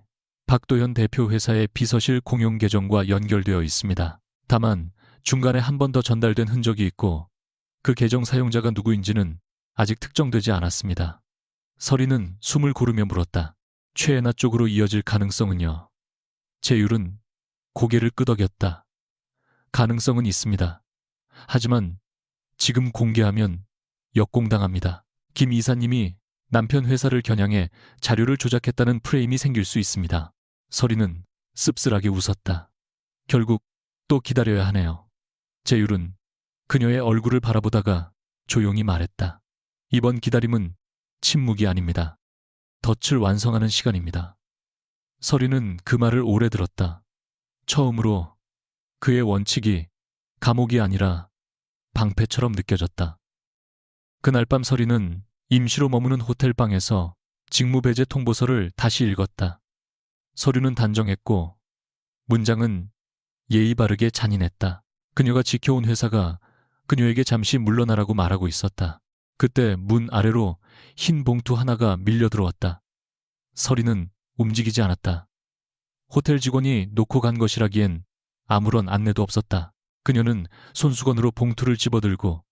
박도현 대표 회사의 비서실 공용 계정과 연결되어 있습니다. 다만 중간에 한 번 더 전달된 흔적이 있고 그 계정 사용자가 누구인지는 아직 특정되지 않았습니다. 설이는 숨을 고르며 물었다. 최애나 쪽으로 이어질 가능성은요? 제율은 고개를 끄덕였다. 가능성은 있습니다. 하지만 지금 공개하면 역공당합니다. 김 이사님이 남편 회사를 겨냥해 자료를 조작했다는 프레임이 생길 수 있습니다. 서리는 씁쓸하게 웃었다. 결국 또 기다려야 하네요. 제율은 그녀의 얼굴을 바라보다가 조용히 말했다. 이번 기다림은 침묵이 아닙니다. 덫을 완성하는 시간입니다. 서리는 그 말을 오래 들었다. 처음으로 그의 원칙이 감옥이 아니라 방패처럼 느껴졌다. 그날 밤 서리는 임시로 머무는 호텔방에서 직무배제 통보서를 다시 읽었다. 서류는 단정했고 문장은 예의 바르게 잔인했다. 그녀가 지켜온 회사가 그녀에게 잠시 물러나라고 말하고 있었다. 그때 문 아래로 흰 봉투 하나가 밀려 들어왔다. 서리는 움직이지 않았다. 호텔 직원이 놓고 간 것이라기엔 아무런 안내도 없었다. 그녀는 손수건으로 봉투를 집어들고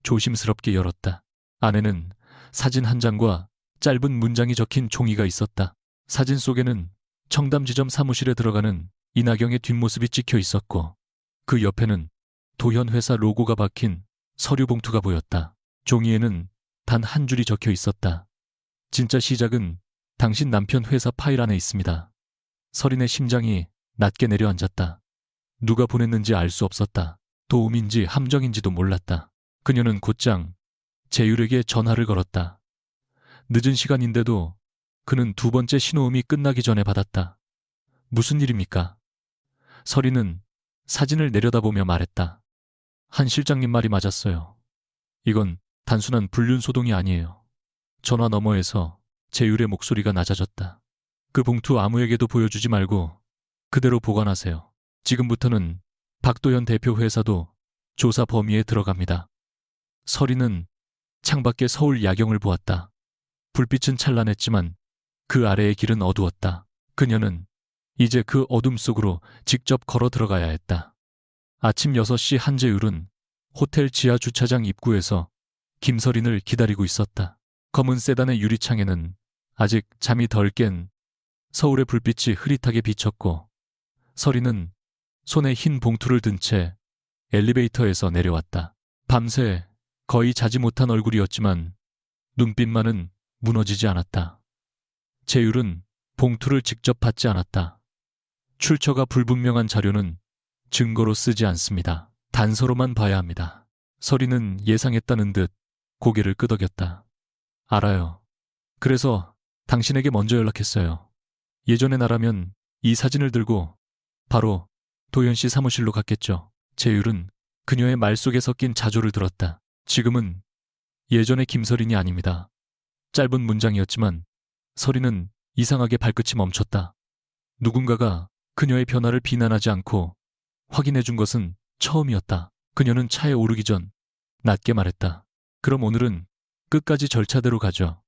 조심스럽게 열었다. 안에는 사진 한 장과 짧은 문장이 적힌 종이가 있었다. 사진 속에는 청담지점 사무실에 들어가는 이나경의 뒷모습이 찍혀 있었고 그 옆에는 도현 회사 로고가 박힌 서류 봉투가 보였다. 종이에는 단 한 줄이 적혀 있었다. 진짜 시작은 당신 남편 회사 파일 안에 있습니다. 서린의 심장이 낮게 내려앉았다. 누가 보냈는지 알 수 없었다. 도움인지 함정인지도 몰랐다. 그녀는 곧장 제율에게 전화를 걸었다. 늦은 시간인데도 그는 두 번째 신호음이 끝나기 전에 받았다. 무슨 일입니까? 서린은 사진을 내려다보며 말했다. 한 실장님 말이 맞았어요. 이건 단순한 불륜소동이 아니에요. 전화 너머에서 제율의 목소리가 낮아졌다. 그 봉투 아무에게도 보여주지 말고 그대로 보관하세요. 지금부터는 박도현 대표 회사도 조사 범위에 들어갑니다. 서린은 창밖에 서울 야경을 보았다. 불빛은 찬란했지만 그 아래의 길은 어두웠다. 그녀는 이제 그 어둠 속으로 직접 걸어 들어가야 했다. 아침 6시 한제율은 호텔 지하 주차장 입구에서 김서린을 기다리고 있었다. 검은 세단의 유리창에는 아직 잠이 덜 깬 서울의 불빛이 흐릿하게 비쳤고 서린은 손에 흰 봉투를 든 채 엘리베이터에서 내려왔다. 밤새 거의 자지 못한 얼굴이었지만 눈빛만은 무너지지 않았다. 제율은 봉투를 직접 받지 않았다. 출처가 불분명한 자료는 증거로 쓰지 않습니다. 단서로만 봐야 합니다. 서린은 예상했다는 듯 고개를 끄덕였다. 알아요. 그래서 당신에게 먼저 연락했어요. 예전의 나라면 이 사진을 들고 바로 도현 씨 사무실로 갔겠죠. 제율은 그녀의 말 속에 섞인 자조를 들었다. 지금은 예전의 김서린이 아닙니다. 짧은 문장이었지만 서린은 이상하게 발끝이 멈췄다. 누군가가 그녀의 변화를 비난하지 않고 확인해 준 것은 처음이었다. 그녀는 차에 오르기 전 낮게 말했다. 그럼 오늘은 끝까지 절차대로 가죠.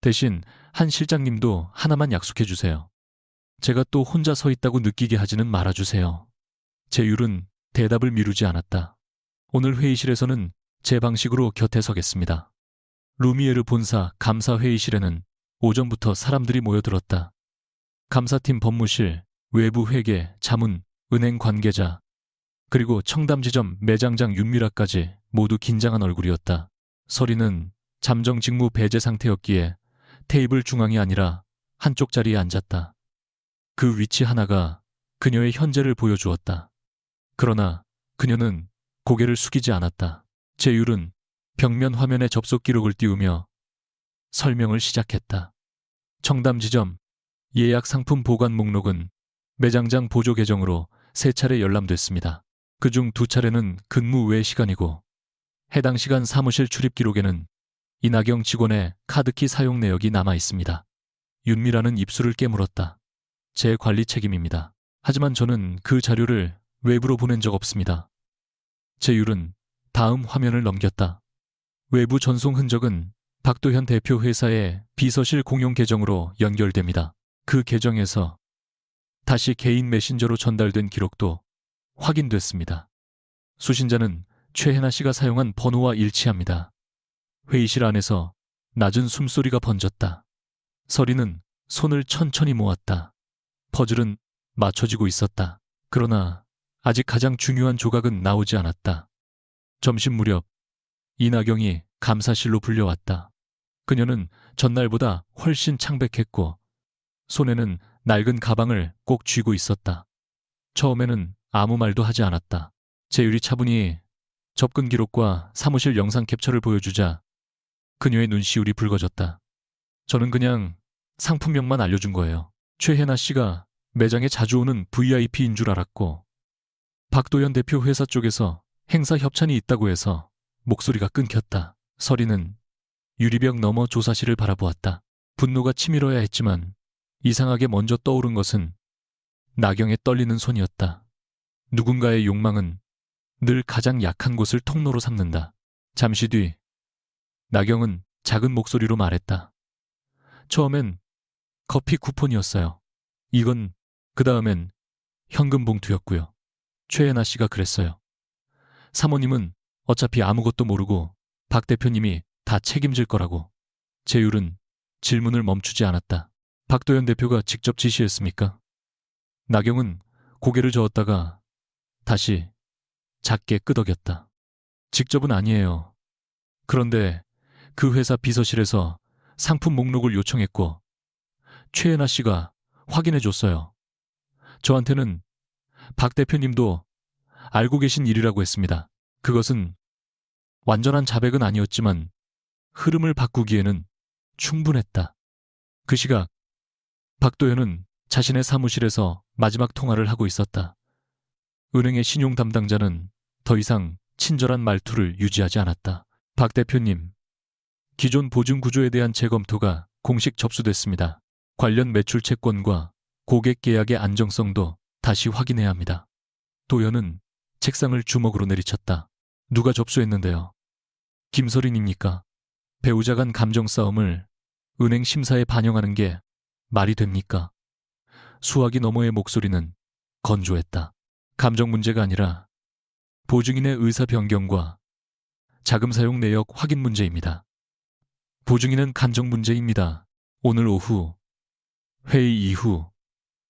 대신 한 실장님도 하나만 약속해 주세요. 제가 또 혼자 서 있다고 느끼게 하지는 말아주세요. 제율은 대답을 미루지 않았다. 오늘 회의실에서는 제 방식으로 곁에 서겠습니다. 루미에르 본사 감사회의실에는 오전부터 사람들이 모여들었다. 감사팀 법무실, 외부 회계, 자문, 은행 관계자, 그리고 청담지점 매장장 윤미라까지 모두 긴장한 얼굴이었다. 서리는 잠정 직무 배제 상태였기에 테이블 중앙이 아니라 한쪽 자리에 앉았다. 그 위치 하나가 그녀의 현재를 보여주었다. 그러나 그녀는 고개를 숙이지 않았다. 제율은 벽면 화면에 접속 기록을 띄우며 설명을 시작했다. 청담지점 예약 상품 보관 목록은 매장장 보조 계정으로 3차례 열람됐습니다. 그중 2차례는 근무 외 시간이고 해당 시간 사무실 출입 기록에는 이나경 직원의 카드키 사용 내역이 남아 있습니다. 윤미라는 입술을 깨물었다. 제 관리 책임입니다. 하지만 저는 그 자료를 외부로 보낸 적 없습니다. 제율은 다음 화면을 넘겼다. 외부 전송 흔적은 박도현 대표 회사의 비서실 공용 계정으로 연결됩니다. 그 계정에서 다시 개인 메신저로 전달된 기록도 확인됐습니다. 수신자는 최혜나 씨가 사용한 번호와 일치합니다. 회의실 안에서 낮은 숨소리가 번졌다. 서리는 손을 천천히 모았다. 퍼즐은 맞춰지고 있었다. 그러나 아직 가장 중요한 조각은 나오지 않았다. 점심 무렵 이나경이 감사실로 불려왔다. 그녀는 전날보다 훨씬 창백했고 손에는 낡은 가방을 꼭 쥐고 있었다. 처음에는 아무 말도 하지 않았다. 재율이 차분히 접근 기록과 사무실 영상 캡처를 보여주자 그녀의 눈시울이 붉어졌다. 저는 그냥 상품명만 알려준 거예요. 최혜나 씨가 매장에 자주 오는 VIP인 줄 알았고 박도연 대표 회사 쪽에서 행사 협찬이 있다고 해서 목소리가 끊겼다. 서리는 유리벽 너머 조사실을 바라보았다. 분노가 치밀어야 했지만 이상하게 먼저 떠오른 것은 나경의 떨리는 손이었다. 누군가의 욕망은 늘 가장 약한 곳을 통로로 삼는다. 잠시 뒤 나경은 작은 목소리로 말했다. 처음엔 커피 쿠폰이었어요. 이건 그 다음엔 현금 봉투였고요. 최혜나 씨가 그랬어요. 사모님은 어차피 아무것도 모르고 박 대표님이 다 책임질 거라고. 재율은 질문을 멈추지 않았다. 박도연 대표가 직접 지시했습니까? 나경은 고개를 저었다가 다시 작게 끄덕였다. 직접은 아니에요. 그런데 그 회사 비서실에서 상품 목록을 요청했고 최혜나 씨가 확인해 줬어요. 저한테는 박 대표님도 알고 계신 일이라고 했습니다. 그것은 완전한 자백은 아니었지만 흐름을 바꾸기에는 충분했다. 그 시각 박도연은 자신의 사무실에서 마지막 통화를 하고 있었다. 은행의 신용 담당자는 더 이상 친절한 말투를 유지하지 않았다. 박 대표님, 기존 보증 구조에 대한 재검토가 공식 접수됐습니다. 관련 매출 채권과 고객 계약의 안정성도 다시 확인해야 합니다. 도연은 책상을 주먹으로 내리쳤다. 누가 접수했는데요? 김서린입니까? 배우자 간 감정 싸움을 은행 심사에 반영하는 게 말이 됩니까? 수화기 너머의 목소리는 건조했다. 감정 문제가 아니라 보증인의 의사 변경과 자금 사용 내역 확인 문제입니다. 보증인은 감정 문제입니다. 오늘 오후 회의 이후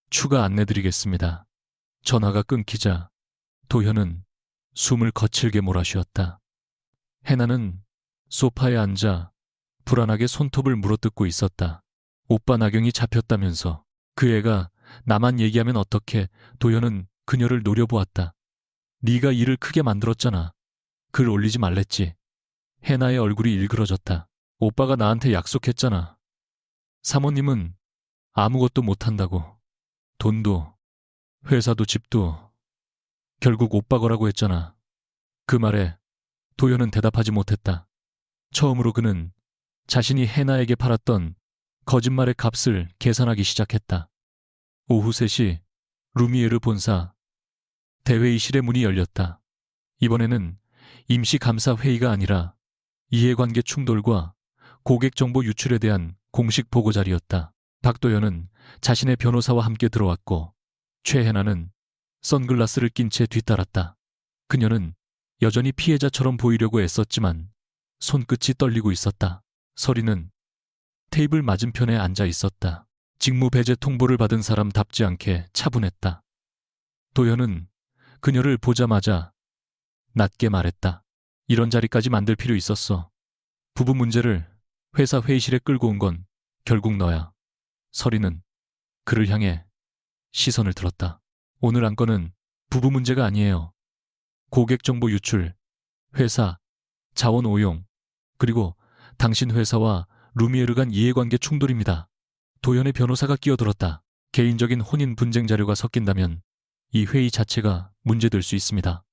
추가 안내드리겠습니다. 전화가 끊기자 도현은 숨을 거칠게 몰아쉬었다. 해나는 소파에 앉아 불안하게 손톱을 물어뜯고 있었다. 오빠 나경이 잡혔다면서 그 애가 나만 얘기하면 어떡해. 도현은 그녀를 노려보았다. 네가 일을 크게 만들었잖아. 글 올리지 말랬지. 해나의 얼굴이 일그러졌다. 오빠가 나한테 약속했잖아. 사모님은 아무것도 못한다고. 돈도 회사도 집도 결국 오빠 거라고 했잖아. 그 말에 도현은 대답하지 못했다. 처음으로 그는 자신이 해나에게 팔았던 거짓말의 값을 계산하기 시작했다. 오후 3시 루미에르 본사 대회의실의 문이 열렸다. 이번에는 임시감사 회의가 아니라 이해관계 충돌과 고객 정보 유출에 대한 공식 보고 자리였다. 박도연은 자신의 변호사와 함께 들어왔고 최혜나는 선글라스를 낀 채 뒤따랐다. 그녀는 여전히 피해자처럼 보이려고 애썼지만 손끝이 떨리고 있었다. 서리는 테이블 맞은편에 앉아 있었다. 직무 배제 통보를 받은 사람답지 않게 차분했다. 도연은 그녀를 보자마자 낮게 말했다. 이런 자리까지 만들 필요 있었어. 부부 문제를 회사 회의실에 끌고 온 건 결국 너야. 서리는 그를 향해 시선을 들었다. 오늘 안건은 부부 문제가 아니에요. 고객 정보 유출, 회사, 자원 오용, 그리고 당신 회사와 루미에르 간 이해관계 충돌입니다. 도연의 변호사가 끼어들었다. 개인적인 혼인 분쟁 자료가 섞인다면 이 회의 자체가 문제될 수 있습니다.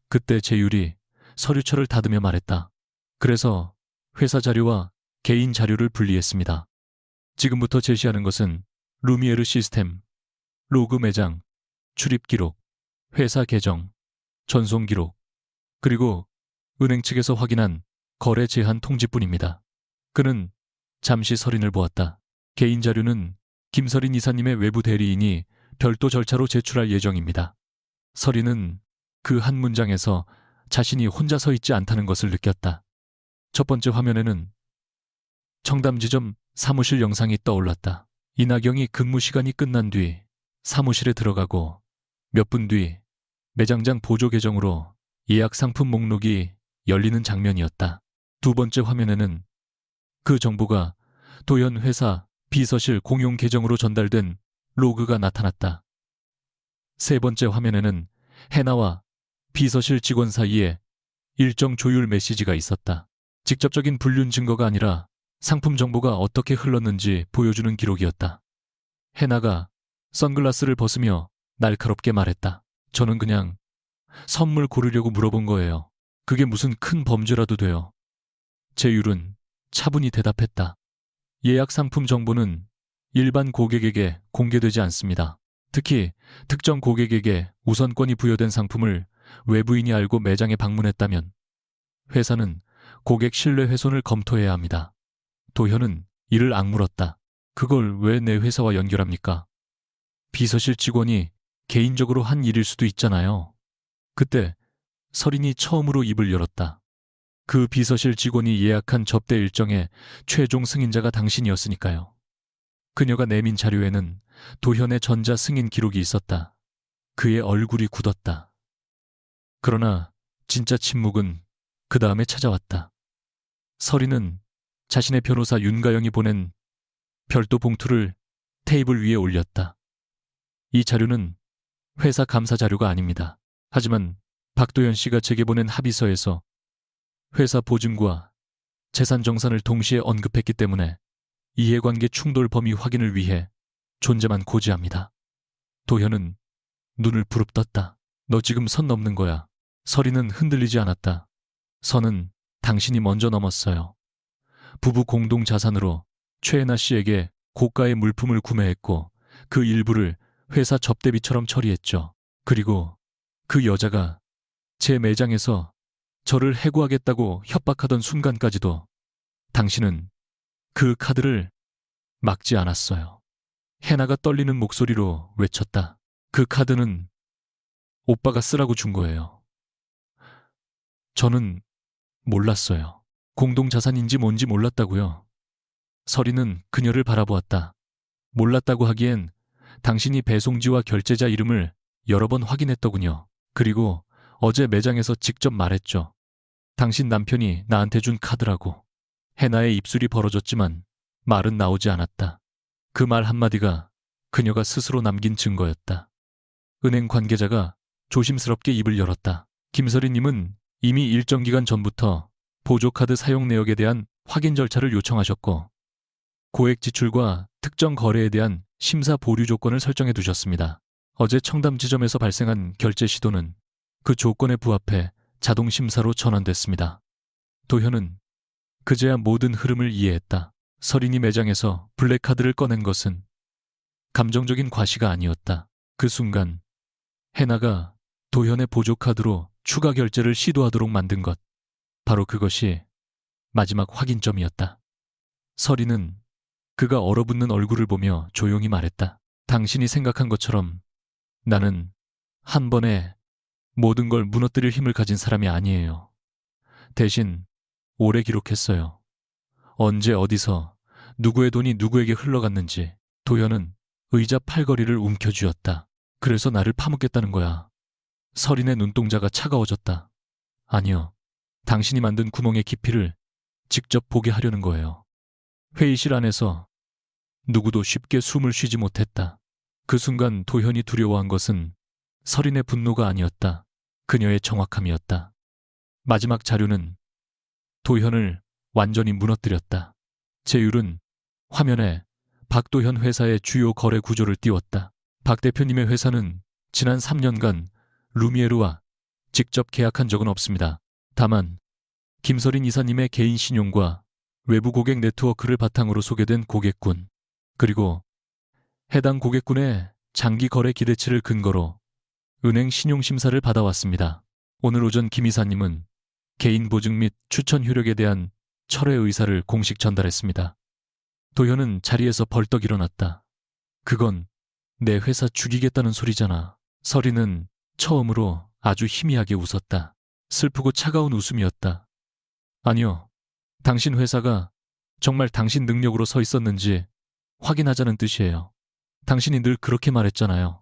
그때 재율이 서류철을 다듬며 말했다. 그래서 회사 자료와 개인 자료를 분리했습니다. 지금부터 제시하는 것은 루미에르 시스템, 로그 매장, 출입 기록, 회사 계정, 전송 기록, 그리고 은행 측에서 확인한 거래 제한 통지뿐입니다. 그는 잠시 서린을 보았다. 개인 자료는 김서린 이사님의 외부 대리인이 별도 절차로 제출할 예정입니다. 서린은 그 한 문장에서 자신이 혼자 서 있지 않다는 것을 느꼈다. 첫 번째 화면에는 청담지점 사무실 영상이 떠올랐다. 이나경이 근무 시간이 끝난 뒤 사무실에 들어가고 몇 분 뒤 매장장 보조 계정으로 예약 상품 목록이 열리는 장면이었다. 두 번째 화면에는 그 정보가 도현 회사 비서실 공용 계정으로 전달된 로그가 나타났다. 세 번째 화면에는 해나와 비서실 직원 사이에 일정 조율 메시지가 있었다. 직접적인 불륜 증거가 아니라 상품 정보가 어떻게 흘렀는지 보여주는 기록이었다. 해나가 선글라스를 벗으며 날카롭게 말했다. 저는 그냥 선물 고르려고 물어본 거예요. 그게 무슨 큰 범죄라도 돼요. 제율은 차분히 대답했다. 예약 상품 정보는 일반 고객에게 공개되지 않습니다. 특히 특정 고객에게 우선권이 부여된 상품을 외부인이 알고 매장에 방문했다면 회사는 고객 신뢰 훼손을 검토해야 합니다. 도현은 이를 악물었다. 그걸 왜 내 회사와 연결합니까? 비서실 직원이 개인적으로 한 일일 수도 있잖아요. 그때 설인이 처음으로 입을 열었다. 그 비서실 직원이 예약한 접대 일정의 최종 승인자가 당신이었으니까요. 그녀가 내민 자료에는 도현의 전자 승인 기록이 있었다. 그의 얼굴이 굳었다. 그러나 진짜 침묵은 그 다음에 찾아왔다. 설인은 자신의 변호사 윤가영이 보낸 별도 봉투를 테이블 위에 올렸다. 이 자료는 회사 감사 자료가 아닙니다. 하지만 박도현 씨가 제게 보낸 합의서에서 회사 보증과 재산 정산을 동시에 언급했기 때문에 이해관계 충돌 범위 확인을 위해 존재만 고지합니다. 도현은 눈을 부릅떴다. 너 지금 선 넘는 거야. 설이는 흔들리지 않았다. 선은 당신이 먼저 넘었어요. 부부 공동 자산으로 최애나 씨에게 고가의 물품을 구매했고 그 일부를 회사 접대비처럼 처리했죠. 그리고 그 여자가 제 매장에서 저를 해고하겠다고 협박하던 순간까지도 당신은 그 카드를 막지 않았어요. 해나가 떨리는 목소리로 외쳤다. 그 카드는 오빠가 쓰라고 준 거예요. 저는 몰랐어요. 공동자산인지 뭔지 몰랐다고요. 설이는 그녀를 바라보았다. 몰랐다고 하기엔 당신이 배송지와 결제자 이름을 여러 번 확인했더군요. 그리고 어제 매장에서 직접 말했죠. 당신 남편이 나한테 준 카드라고. 해나의 입술이 벌어졌지만 말은 나오지 않았다. 그 말 한마디가 그녀가 스스로 남긴 증거였다. 은행 관계자가 조심스럽게 입을 열었다. 김설희님은 이미 일정 기간 전부터 보조카드 사용 내역에 대한 확인 절차를 요청하셨고 고액 지출과 특정 거래에 대한 심사 보류 조건을 설정해 두셨습니다. 어제 청담 지점에서 발생한 결제 시도는 그 조건에 부합해 자동 심사로 전환됐습니다. 도현은 그제야 모든 흐름을 이해했다. 설인이 매장에서 블랙카드를 꺼낸 것은 감정적인 과시가 아니었다. 그 순간 해나가 도현의 보조카드로 추가 결제를 시도하도록 만든 것, 바로 그것이 마지막 확인점이었다. 설이는 그가 얼어붙는 얼굴을 보며 조용히 말했다. 당신이 생각한 것처럼 나는 한 번에 모든 걸 무너뜨릴 힘을 가진 사람이 아니에요. 대신 오래 기록했어요. 언제 어디서 누구의 돈이 누구에게 흘러갔는지. 도현은 의자 팔걸이를 움켜쥐었다. 그래서 나를 파묻겠다는 거야. 설인의 눈동자가 차가워졌다. 아니요. 당신이 만든 구멍의 깊이를 직접 보게 하려는 거예요. 회의실 안에서 누구도 쉽게 숨을 쉬지 못했다. 그 순간 도현이 두려워한 것은 설인의 분노가 아니었다. 그녀의 정확함이었다. 마지막 자료는 도현을 완전히 무너뜨렸다. 제율은 화면에 박도현 회사의 주요 거래 구조를 띄웠다. 박 대표님의 회사는 지난 3년간 루미에르와 직접 계약한 적은 없습니다. 다만 김설인 이사님의 개인 신용과 외부 고객 네트워크를 바탕으로 소개된 고객군, 그리고 해당 고객군의 장기 거래 기대치를 근거로 은행 신용심사를 받아왔습니다. 오늘 오전 김 이사님은 개인 보증 및 추천 효력에 대한 철회 의사를 공식 전달했습니다. 도현은 자리에서 벌떡 일어났다. 그건 내 회사 죽이겠다는 소리잖아. 설이는 처음으로 아주 희미하게 웃었다. 슬프고 차가운 웃음이었다. 아니요. 당신 회사가 정말 당신 능력으로 서 있었는지 확인하자는 뜻이에요. 당신이 늘 그렇게 말했잖아요.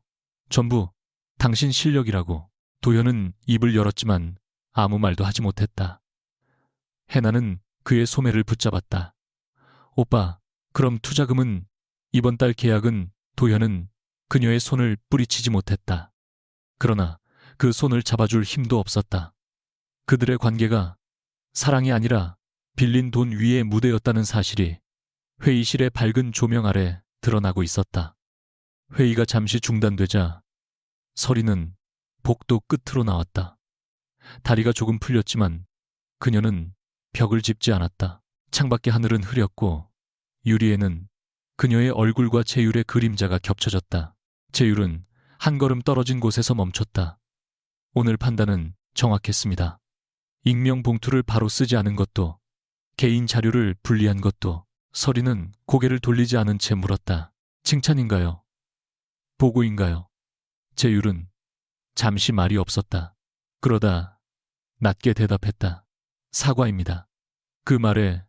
전부 당신 실력이라고. 도현은 입을 열었지만 아무 말도 하지 못했다. 해나는 그의 소매를 붙잡았다. 오빠, 그럼 투자금은? 이번 달 계약은? 도현은 그녀의 손을 뿌리치지 못했다. 그러나 그 손을 잡아줄 힘도 없었다. 그들의 관계가 사랑이 아니라 빌린 돈 위의 무대였다는 사실이 회의실의 밝은 조명 아래 드러나고 있었다. 회의가 잠시 중단되자 서리는 복도 끝으로 나왔다. 다리가 조금 풀렸지만 그녀는 벽을 짚지 않았다. 창밖의 하늘은 흐렸고 유리에는 그녀의 얼굴과 재율의 그림자가 겹쳐졌다. 재율은 한 걸음 떨어진 곳에서 멈췄다. 오늘 판단은 정확했습니다. 익명 봉투를 바로 쓰지 않은 것도, 개인 자료를 분리한 것도. 서리는 고개를 돌리지 않은 채 물었다. 칭찬인가요? 보고인가요? 재율은 잠시 말이 없었다. 그러다 낮게 대답했다. 사과입니다. 그 말에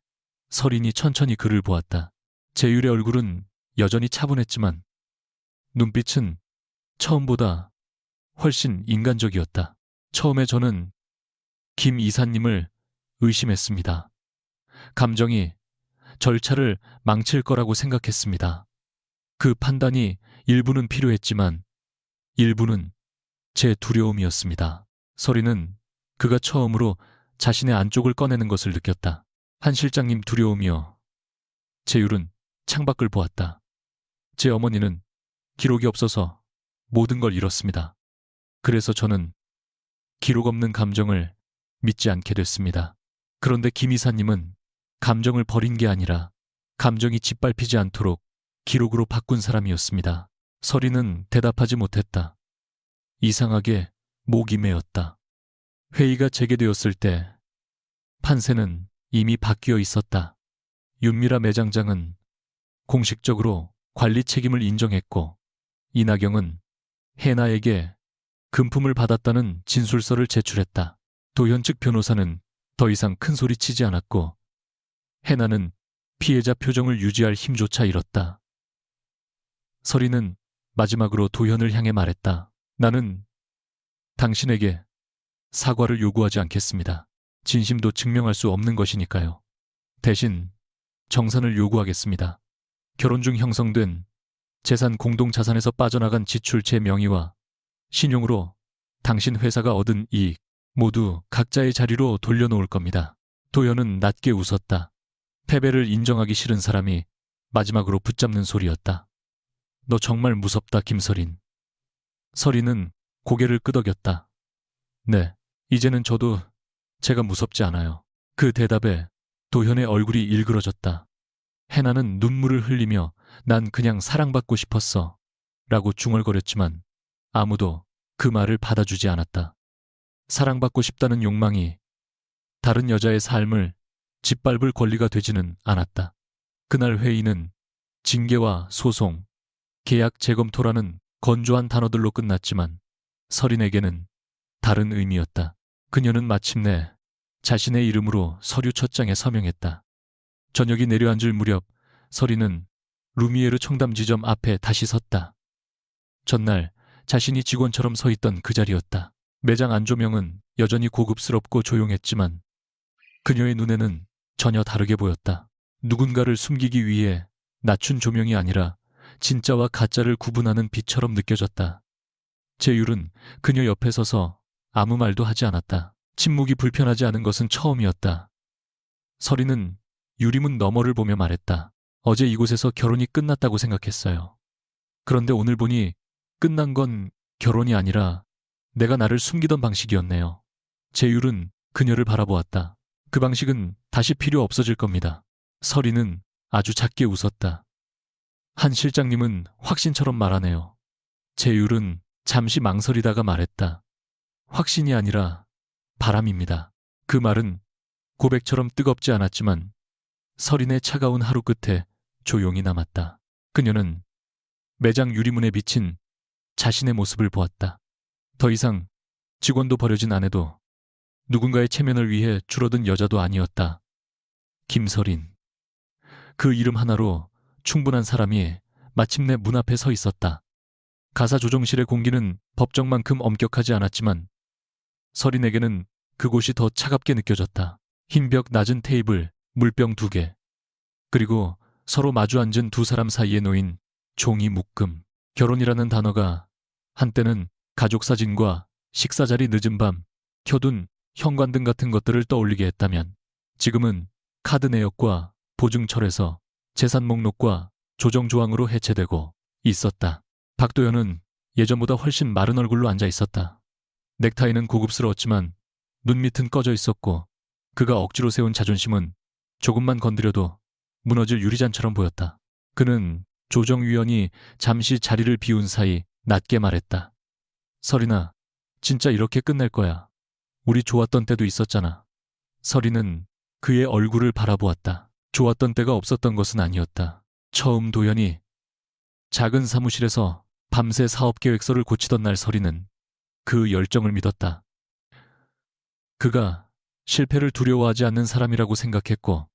서린이 천천히 그를 보았다. 재율의 얼굴은 여전히 차분했지만 눈빛은 처음보다 훨씬 인간적이었다. 처음에 저는 김 이사님을 의심했습니다. 감정이 절차를 망칠 거라고 생각했습니다. 그 판단이 일부는 필요했지만 일부는 제 두려움이었습니다. 서리는 그가 처음으로 자신의 안쪽을 꺼내는 것을 느꼈다. 한 실장님 두려움이요. 재율은 창밖을 보았다. 제 어머니는 기록이 없어서 모든 걸 잃었습니다. 그래서 저는 기록 없는 감정을 믿지 않게 됐습니다. 그런데 김 이사님은 감정을 버린 게 아니라 감정이 짓밟히지 않도록 기록으로 바꾼 사람이었습니다. 서리는 대답하지 못했다. 이상하게 목이 메었다. 회의가 재개되었을 때 판세는 이미 바뀌어 있었다. 윤미라 매장장은 공식적으로 관리 책임을 인정했고 이나경은 해나에게 금품을 받았다는 진술서를 제출했다. 도현 측 변호사는 더 이상 큰 소리 치지 않았고 해나는 피해자 표정을 유지할 힘조차 잃었다. 서리는 마지막으로 도현을 향해 말했다. 나는 당신에게 사과를 요구하지 않겠습니다. 진심도 증명할 수 없는 것이니까요. 대신 정산을 요구하겠습니다. 결혼 중 형성된 재산 공동자산에서 빠져나간 지출 제 명의와 신용으로 당신 회사가 얻은 이익 모두 각자의 자리로 돌려놓을 겁니다. 도현은 낮게 웃었다. 패배를 인정하기 싫은 사람이 마지막으로 붙잡는 소리였다. 너 정말 무섭다, 김서린. 서린은 고개를 끄덕였다. 네, 이제는 저도 제가 무섭지 않아요. 그 대답에 도현의 얼굴이 일그러졌다. 해나는 눈물을 흘리며 난 그냥 사랑받고 싶었어 라고 중얼거렸지만 아무도 그 말을 받아주지 않았다. 사랑받고 싶다는 욕망이 다른 여자의 삶을 짓밟을 권리가 되지는 않았다. 그날 회의는 징계와 소송, 계약 재검토라는 건조한 단어들로 끝났지만 서린에게는 다른 의미였다. 그녀는 마침내 자신의 이름으로 서류 첫 장에 서명했다. 저녁이 내려앉을 무렵 서린은 루미에르 청담지점 앞에 다시 섰다. 전날 자신이 직원처럼 서 있던 그 자리였다. 매장 안조명은 여전히 고급스럽고 조용했지만 그녀의 눈에는 전혀 다르게 보였다. 누군가를 숨기기 위해 낮춘 조명이 아니라 진짜와 가짜를 구분하는 빛처럼 느껴졌다. 재율은 그녀 옆에 서서 아무 말도 하지 않았다. 침묵이 불편하지 않은 것은 처음이었다. 서리는 유리문 너머를 보며 말했다. 어제 이곳에서 결혼이 끝났다고 생각했어요. 그런데 오늘 보니 끝난 건 결혼이 아니라 내가 나를 숨기던 방식이었네요. 재율은 그녀를 바라보았다. 그 방식은 다시 필요 없어질 겁니다. 서리는 아주 작게 웃었다. 한 실장님은 확신처럼 말하네요. 재율은 잠시 망설이다가 말했다. 확신이 아니라 바람입니다. 그 말은 고백처럼 뜨겁지 않았지만 서린의 차가운 하루 끝에 조용히 남았다. 그녀는 매장 유리문에 비친 자신의 모습을 보았다. 더 이상 직원도 버려진 아내도 누군가의 체면을 위해 줄어든 여자도 아니었다. 김서린. 그 이름 하나로 충분한 사람이 마침내 문 앞에 서 있었다. 가사 조정실의 공기는 법정만큼 엄격하지 않았지만 설인에게는 그곳이 더 차갑게 느껴졌다. 흰벽 낮은 테이블, 물병 2개, 그리고 서로 마주 앉은 두 사람 사이에 놓인 종이 묶음. 결혼이라는 단어가 한때는 가족 사진과 식사 자리 늦은 밤, 켜둔 현관등 같은 것들을 떠올리게 했다면 지금은 카드 내역과 보증철에서 재산 목록과 조정 조항으로 해체되고 있었다. 박도연은 예전보다 훨씬 마른 얼굴로 앉아 있었다. 넥타이는 고급스러웠지만 눈밑은 꺼져 있었고 그가 억지로 세운 자존심은 조금만 건드려도 무너질 유리잔처럼 보였다. 그는 조정위원이 잠시 자리를 비운 사이 낮게 말했다. 설인아, 진짜 이렇게 끝낼 거야. 우리 좋았던 때도 있었잖아. 설인은 그의 얼굴을 바라보았다. 좋았던 때가 없었던 것은 아니었다. 처음 도연이 작은 사무실에서 밤새 사업계획서를 고치던 날 설인은 그 열정을 믿었다. 그가 실패를 두려워하지 않는 사람이라고 생각했고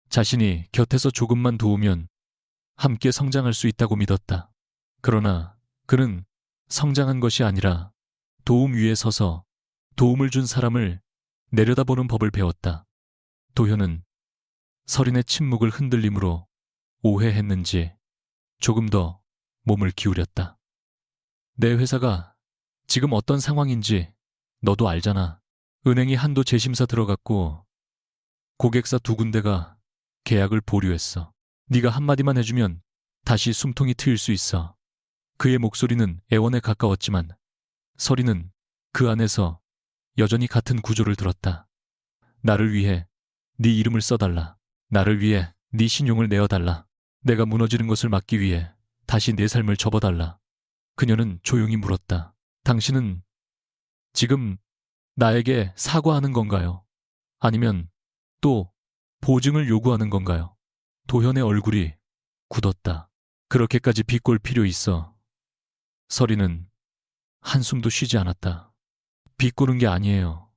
자신이 곁에서 조금만 도우면 함께 성장할 수 있다고 믿었다. 그러나 그는 성장한 것이 아니라 도움 위에 서서 도움을 준 사람을 내려다보는 법을 배웠다. 도현은 설인의 침묵을 흔들림으로 오해했는지 조금 더 몸을 기울였다. 내 회사가 지금 어떤 상황인지 너도 알잖아. 은행이 한도 재심사 들어갔고 고객사 2군데가 계약을 보류했어. 네가 한마디만 해주면 다시 숨통이 트일 수 있어. 그의 목소리는 애원에 가까웠지만 설이는 그 안에서 여전히 같은 구조를 들었다. 나를 위해 네 이름을 써달라. 나를 위해 네 신용을 내어달라. 내가 무너지는 것을 막기 위해 다시 내 삶을 접어달라. 그녀는 조용히 물었다. 당신은 지금 나에게 사과하는 건가요? 아니면 또 보증을 요구하는 건가요? 도현의 얼굴이 굳었다. 그렇게까지 비꼴 필요 있어. 설이는 한숨도 쉬지 않았다. 비꼬는 게 아니에요.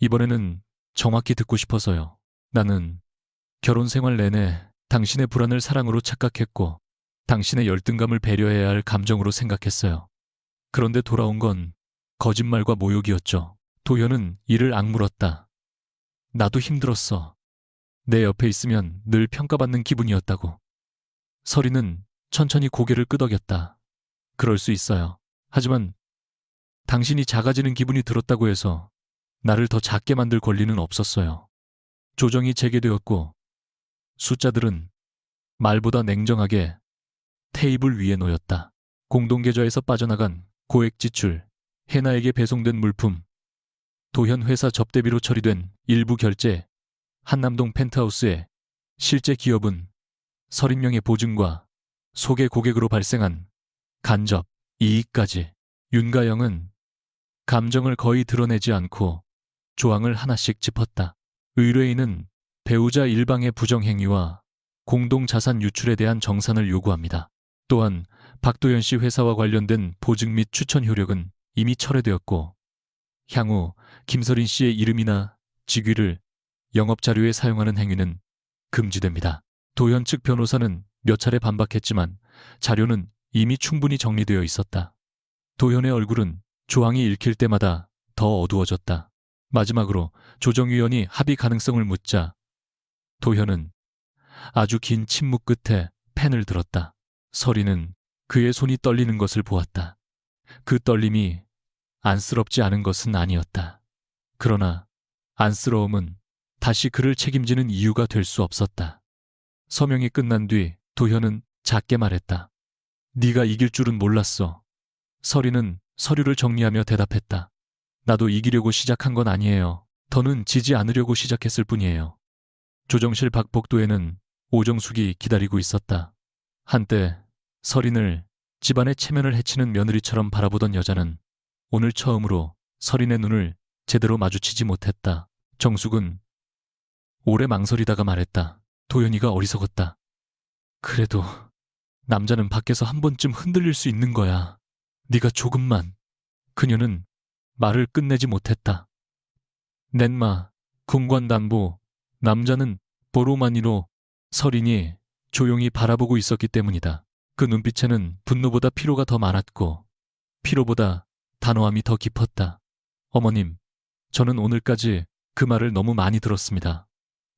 이번에는 정확히 듣고 싶어서요. 나는 결혼 생활 내내 당신의 불안을 사랑으로 착각했고 당신의 열등감을 배려해야 할 감정으로 생각했어요. 그런데 돌아온 건 거짓말과 모욕이었죠. 도현은 이를 악물었다. 나도 힘들었어. 내 옆에 있으면 늘 평가받는 기분이었다고. 설이는 천천히 고개를 끄덕였다. 그럴 수 있어요. 하지만 당신이 작아지는 기분이 들었다고 해서 나를 더 작게 만들 권리는 없었어요. 조정이 재개되었고 숫자들은 말보다 냉정하게 테이블 위에 놓였다. 공동계좌에서 빠져나간 고액 지출, 해나에게 배송된 물품, 도현 회사 접대비로 처리된 일부 결제, 한남동 펜트하우스의 실제 기업은 설인명의 보증과 소개 고객으로 발생한 간접 이익까지. 윤가영은 감정을 거의 드러내지 않고 조항을 하나씩 짚었다. 의뢰인은 배우자 일방의 부정행위와 공동자산 유출에 대한 정산을 요구합니다. 또한 박도연 씨 회사와 관련된 보증 및 추천 효력은 이미 철회되었고 향후 김설인 씨의 이름이나 직위를 영업자료에 사용하는 행위는 금지됩니다. 도현 측 변호사는 몇 차례 반박했지만 자료는 이미 충분히 정리되어 있었다. 도현의 얼굴은 조항이 읽힐 때마다 더 어두워졌다. 마지막으로 조정위원이 합의 가능성을 묻자 도현은 아주 긴 침묵 끝에 펜을 들었다. 설이는 그의 손이 떨리는 것을 보았다. 그 떨림이 안쓰럽지 않은 것은 아니었다. 그러나 안쓰러움은 다시 그를 책임지는 이유가 될 수 없었다. 서명이 끝난 뒤 도현은 작게 말했다. 네가 이길 줄은 몰랐어. 설이는 서류를 정리하며 대답했다. 나도 이기려고 시작한 건 아니에요. 더는 지지 않으려고 시작했을 뿐이에요. 조정실 박복도에는 오정숙이 기다리고 있었다. 한때 설인을 집안의 체면을 해치는 며느리처럼 바라보던 여자는 오늘 처음으로 설인의 눈을 제대로 마주치지 못했다. 정숙은 오래 망설이다가 말했다. 도연이가 어리석었다. 그래도 남자는 밖에서 한 번쯤 흔들릴 수 있는 거야. 네가 조금만. 그녀는 말을 끝내지 못했다. 넷마, 궁관담보, 남자는 보로마니로 설인이 조용히 바라보고 있었기 때문이다. 그 눈빛에는 분노보다 피로가 더 많았고 피로보다 단호함이 더 깊었다. 어머님, 저는 오늘까지 그 말을 너무 많이 들었습니다.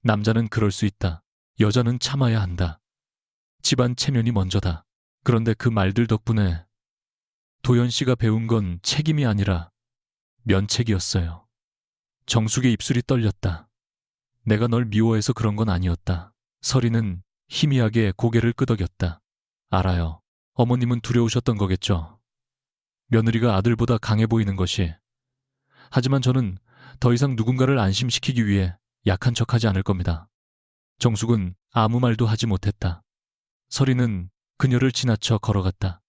남자는 그럴 수 있다. 여자는 참아야 한다. 집안 체면이 먼저다. 그런데 그 말들 덕분에 도연 씨가 배운 건 책임이 아니라 면책이었어요. 정숙의 입술이 떨렸다. 내가 널 미워해서 그런 건 아니었다. 서리는 희미하게 고개를 끄덕였다. 알아요. 어머님은 두려우셨던 거겠죠. 며느리가 아들보다 강해 보이는 것이. 하지만 저는 더 이상 누군가를 안심시키기 위해 약한 척하지 않을 겁니다. 정숙은 아무 말도 하지 못했다. 서리는 그녀를 지나쳐 걸어갔다.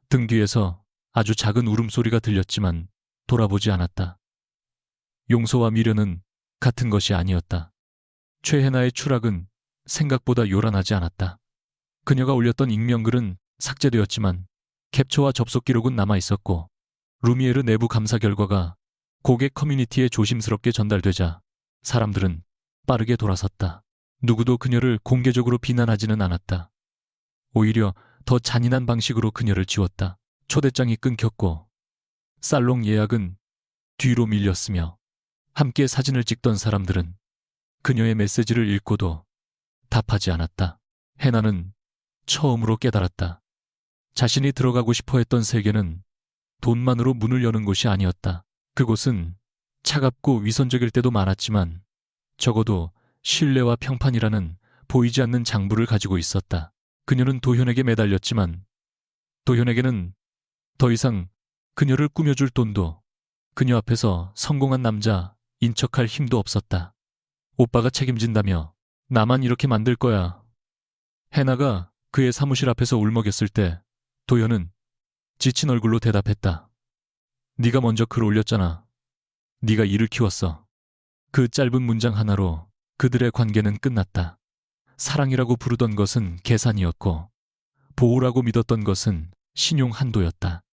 등 뒤에서 아주 작은 울음소리가 들렸지만 돌아보지 않았다. 용서와 미련은 같은 것이 아니었다. 최혜나의 추락은 생각보다 요란하지 않았다. 그녀가 올렸던 익명글은 삭제되었지만 캡처와 접속 기록은 남아있었고 루미에르 내부 감사 결과가 고객 커뮤니티에 조심스럽게 전달되자 사람들은 빠르게 돌아섰다. 누구도 그녀를 공개적으로 비난하지는 않았다. 오히려 더 잔인한 방식으로 그녀를 지웠다. 초대장이 끊겼고 살롱 예약은 뒤로 밀렸으며 함께 사진을 찍던 사람들은 그녀의 메시지를 읽고도 답하지 않았다. 해나는 처음으로 깨달았다. 자신이 들어가고 싶어 했던 세계는 돈만으로 문을 여는 곳이 아니었다. 그곳은 차갑고 위선적일 때도 많았지만 적어도 신뢰와 평판이라는 보이지 않는 장부를 가지고 있었다. 그녀는 도현에게 매달렸지만 도현에게는 더 이상 그녀를 꾸며줄 돈도 그녀 앞에서 성공한 남자 인척할 힘도 없었다. 오빠가 책임진다며 나만 이렇게 만들 거야. 해나가 그의 사무실 앞에서 울먹였을 때 도현은 지친 얼굴로 대답했다. 네가 먼저 글 올렸잖아. 네가 일을 키웠어. 그 짧은 문장 하나로 그들의 관계는 끝났다. 사랑이라고 부르던 것은 계산이었고 보호라고 믿었던 것은 신용 한도였다.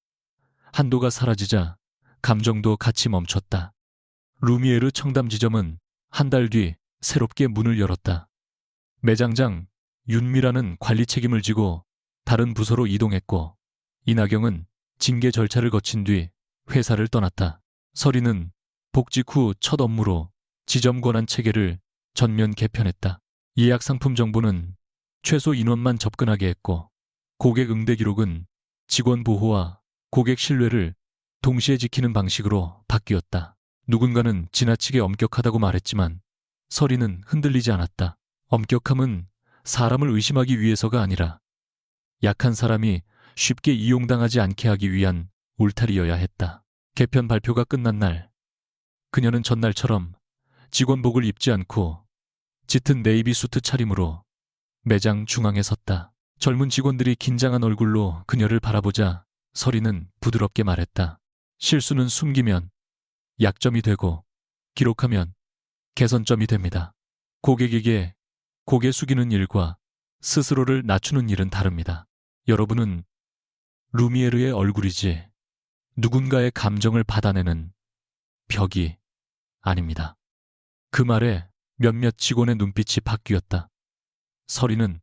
한도가 사라지자 감정도 같이 멈췄다. 루미에르 청담 지점은 한 달 뒤 새롭게 문을 열었다. 매장장 윤미라는 관리 책임을 지고 다른 부서로 이동했고 이나경은 징계 절차를 거친 뒤 회사를 떠났다. 서리는 복직 후 첫 업무로 지점 권한 체계를 전면 개편했다. 예약 상품 정보는 최소 인원만 접근하게 했고 고객 응대 기록은 직원 보호와 고객 신뢰를 동시에 지키는 방식으로 바뀌었다. 누군가는 지나치게 엄격하다고 말했지만 서리는 흔들리지 않았다. 엄격함은 사람을 의심하기 위해서가 아니라 약한 사람이 쉽게 이용당하지 않게 하기 위한 울타리여야 했다. 개편 발표가 끝난 날 그녀는 전날처럼 직원복을 입지 않고 짙은 네이비 수트 차림으로 매장 중앙에 섰다. 젊은 직원들이 긴장한 얼굴로 그녀를 바라보자 서리는 부드럽게 말했다. 실수는 숨기면 약점이 되고 기록하면 개선점이 됩니다. 고객에게 고개 숙이는 일과 스스로를 낮추는 일은 다릅니다. 여러분은 루미에르의 얼굴이지 누군가의 감정을 받아내는 벽이 아닙니다. 그 말에 몇몇 직원의 눈빛이 바뀌었다. 서리는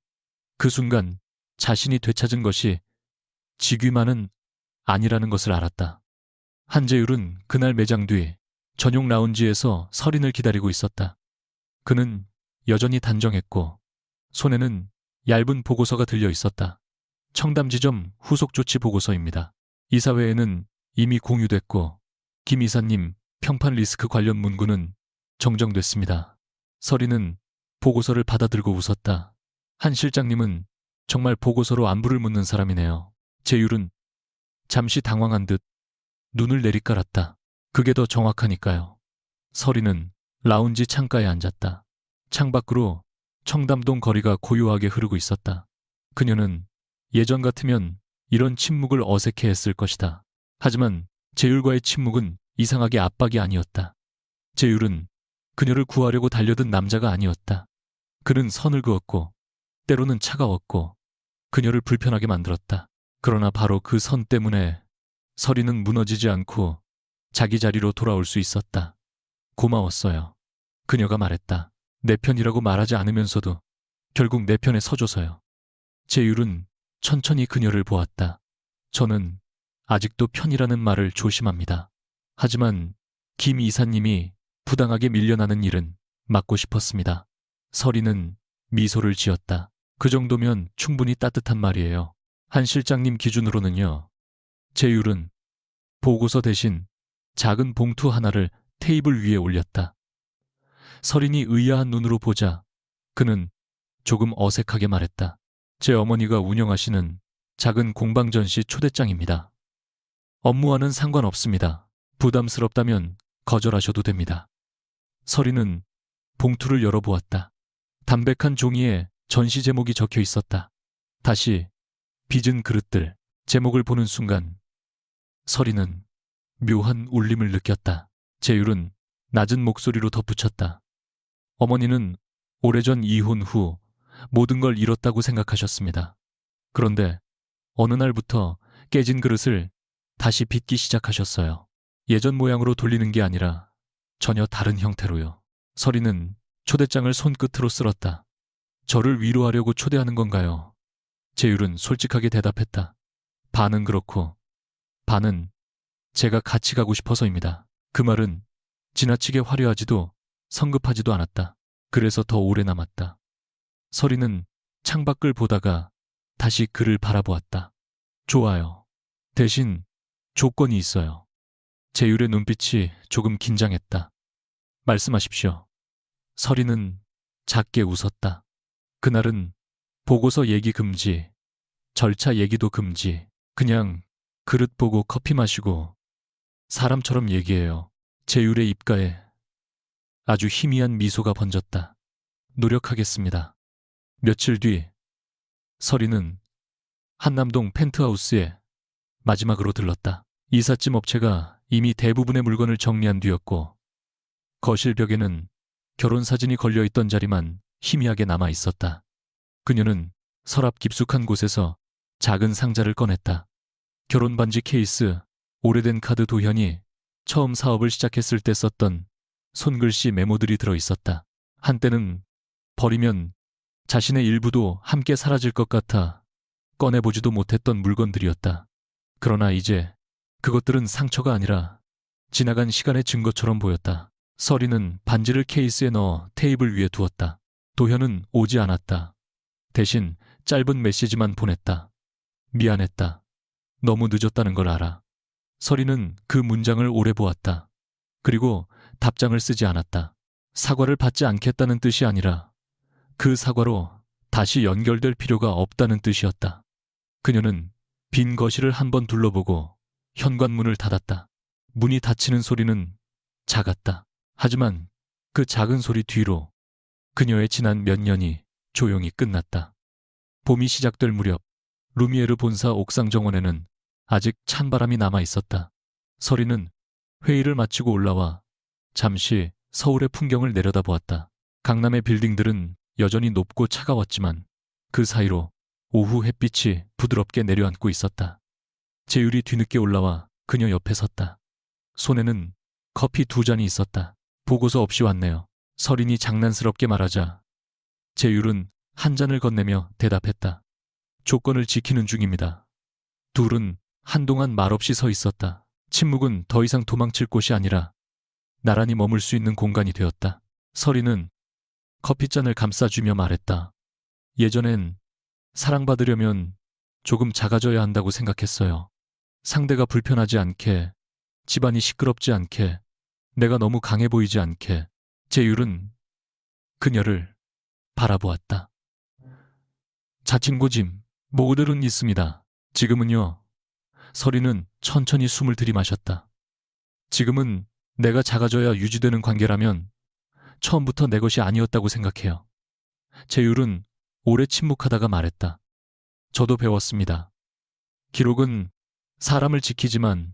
그 순간 자신이 되찾은 것이 직위만은 아니라는 것을 알았다. 한재율은 그날 매장 뒤 전용 라운지에서 서린을 기다리고 있었다. 그는 여전히 단정했고 손에는 얇은 보고서가 들려 있었다. 청담지점 후속 조치 보고서입니다. 이사회에는 이미 공유됐고 김 이사님 평판 리스크 관련 문구는 정정됐습니다. 서리는 보고서를 받아들고 웃었다. 한 실장님은 정말 보고서로 안부를 묻는 사람이네요. 재율은 잠시 당황한 듯 눈을 내리깔았다. 그게 더 정확하니까요. 서리는 라운지 창가에 앉았다. 창밖으로 청담동 거리가 고요하게 흐르고 있었다. 그녀는 예전 같으면 이런 침묵을 어색해했을 것이다. 하지만 재율과의 침묵은 이상하게 압박이 아니었다. 재율은 그녀를 구하려고 달려든 남자가 아니었다. 그는 선을 그었고 때로는 차가웠고 그녀를 불편하게 만들었다. 그러나 바로 그 선 때문에 서리는 무너지지 않고 자기 자리로 돌아올 수 있었다. 고마웠어요. 그녀가 말했다. 내 편이라고 말하지 않으면서도 결국 내 편에 서줘서요. 제율은 천천히 그녀를 보았다. 저는 아직도 편이라는 말을 조심합니다. 하지만 김 이사님이 부당하게 밀려나는 일은 막고 싶었습니다. 서리는 미소를 지었다. 그 정도면 충분히 따뜻한 말이에요. 한 실장님 기준으로는요. 제율은 보고서 대신 작은 봉투 하나를 테이블 위에 올렸다. 서린이 의아한 눈으로 보자 그는 조금 어색하게 말했다. 제 어머니가 운영하시는 작은 공방전시 초대장입니다. 업무와는 상관없습니다. 부담스럽다면 거절하셔도 됩니다. 서린은 봉투를 열어보았다. 담백한 종이에 전시 제목이 적혀 있었다. 다시 빚은 그릇들 제목을 보는 순간 서린은 묘한 울림을 느꼈다. 제율은 낮은 목소리로 덧붙였다. 어머니는 오래전 이혼 후 모든 걸 잃었다고 생각하셨습니다. 그런데 어느 날부터 깨진 그릇을 다시 빚기 시작하셨어요. 예전 모양으로 돌리는 게 아니라 전혀 다른 형태로요. 서리는 초대장을 손끝으로 쓸었다. 저를 위로하려고 초대하는 건가요? 제율은 솔직하게 대답했다. 반은 그렇고 반은 제가 같이 가고 싶어서입니다. 그 말은 지나치게 화려하지도 성급하지도 않았다. 그래서 더 오래 남았다. 서리는 창밖을 보다가 다시 그를 바라보았다. 좋아요. 대신 조건이 있어요. 제율의 눈빛이 조금 긴장했다. 말씀하십시오. 서리는 작게 웃었다. 그날은 보고서 얘기 금지, 절차 얘기도 금지, 그냥 그릇 보고 커피 마시고 사람처럼 얘기해요. 제율의 입가에 아주 희미한 미소가 번졌다. 노력하겠습니다. 며칠 뒤 서리는 한남동 펜트하우스에 마지막으로 들렀다. 이삿짐 업체가 이미 대부분의 물건을 정리한 뒤였고 거실 벽에는 결혼사진이 걸려있던 자리만 희미하게 남아 있었다. 그녀는 서랍 깊숙한 곳에서 작은 상자를 꺼냈다. 결혼 반지 케이스, 오래된 카드 도현이 처음 사업을 시작했을 때 썼던 손글씨 메모들이 들어있었다. 한때는 버리면 자신의 일부도 함께 사라질 것 같아 꺼내보지도 못했던 물건들이었다. 그러나 이제 그것들은 상처가 아니라 지나간 시간의 증거처럼 보였다. 서리는 반지를 케이스에 넣어 테이블 위에 두었다. 도현은 오지 않았다. 대신 짧은 메시지만 보냈다. 미안했다. 너무 늦었다는 걸 알아. 서리는 그 문장을 오래 보았다. 그리고 답장을 쓰지 않았다. 사과를 받지 않겠다는 뜻이 아니라 그 사과로 다시 연결될 필요가 없다는 뜻이었다. 그녀는 빈 거실을 한번 둘러보고 현관문을 닫았다. 문이 닫히는 소리는 작았다. 하지만 그 작은 소리 뒤로 그녀의 지난 몇 년이 조용히 끝났다. 봄이 시작될 무렵 루미에르 본사 옥상 정원에는 아직 찬바람이 남아 있었다. 서리는 회의를 마치고 올라와 잠시 서울의 풍경을 내려다보았다. 강남의 빌딩들은 여전히 높고 차가웠지만 그 사이로 오후 햇빛이 부드럽게 내려앉고 있었다. 제율이 뒤늦게 올라와 그녀 옆에 섰다. 손에는 커피 2잔이 있었다. 보고서 없이 왔네요. 서린이 장난스럽게 말하자 제율은 한 잔을 건네며 대답했다. 조건을 지키는 중입니다. 둘은 한동안 말없이 서 있었다. 침묵은 더 이상 도망칠 곳이 아니라 나란히 머물 수 있는 공간이 되었다. 서린은 커피잔을 감싸주며 말했다. 예전엔 사랑받으려면 조금 작아져야 한다고 생각했어요. 상대가 불편하지 않게, 집안이 시끄럽지 않게, 내가 너무 강해 보이지 않게. 제율은 그녀를 바라보았다. 자칭고짐, 모델은 있습니다. 지금은요. 서리는 천천히 숨을 들이마셨다. 지금은 내가 작아져야 유지되는 관계라면 처음부터 내 것이 아니었다고 생각해요. 제율은 오래 침묵하다가 말했다. 저도 배웠습니다. 기록은 사람을 지키지만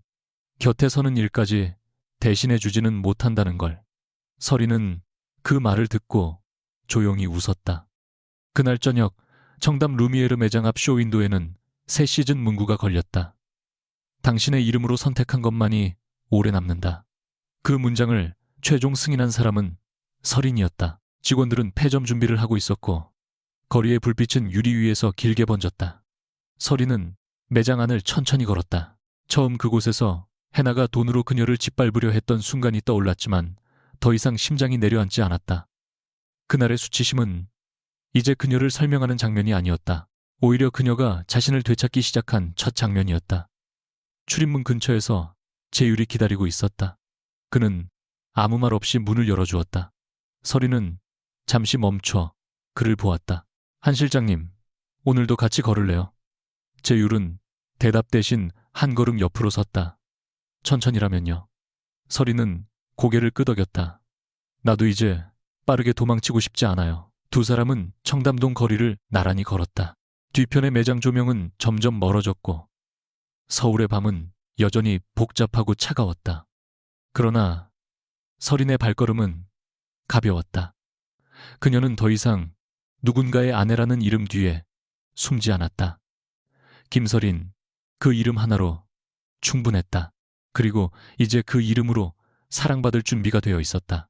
곁에 서는 일까지 대신해 주지는 못한다는 걸. 서리는 그 말을 듣고 조용히 웃었다. 그날 저녁 청담 루미에르 매장 앞 쇼윈도에는 새 시즌 문구가 걸렸다. 당신의 이름으로 선택한 것만이 오래 남는다. 그 문장을 최종 승인한 사람은 서린이었다. 직원들은 폐점 준비를 하고 있었고 거리의 불빛은 유리 위에서 길게 번졌다. 서리는 매장 안을 천천히 걸었다. 처음 그곳에서 해나가 돈으로 그녀를 짓밟으려 했던 순간이 떠올랐지만 더 이상 심장이 내려앉지 않았다. 그날의 수치심은 이제 그녀를 설명하는 장면이 아니었다. 오히려 그녀가 자신을 되찾기 시작한 첫 장면이었다. 출입문 근처에서 재율이 기다리고 있었다. 그는 아무 말 없이 문을 열어주었다. 서리는 잠시 멈춰 그를 보았다. 한 실장님, 오늘도 같이 걸을래요? 재율은 대답 대신 한 걸음 옆으로 섰다. 천천히라면요. 서리는 고개를 끄덕였다. 나도 이제 빠르게 도망치고 싶지 않아요. 두 사람은 청담동 거리를 나란히 걸었다. 뒤편의 매장 조명은 점점 멀어졌고 서울의 밤은 여전히 복잡하고 차가웠다. 그러나 서린의 발걸음은 가벼웠다. 그녀는 더 이상 누군가의 아내라는 이름 뒤에 숨지 않았다. 김서린, 그 이름 하나로 충분했다. 그리고 이제 그 이름으로 사랑받을 준비가 되어 있었다.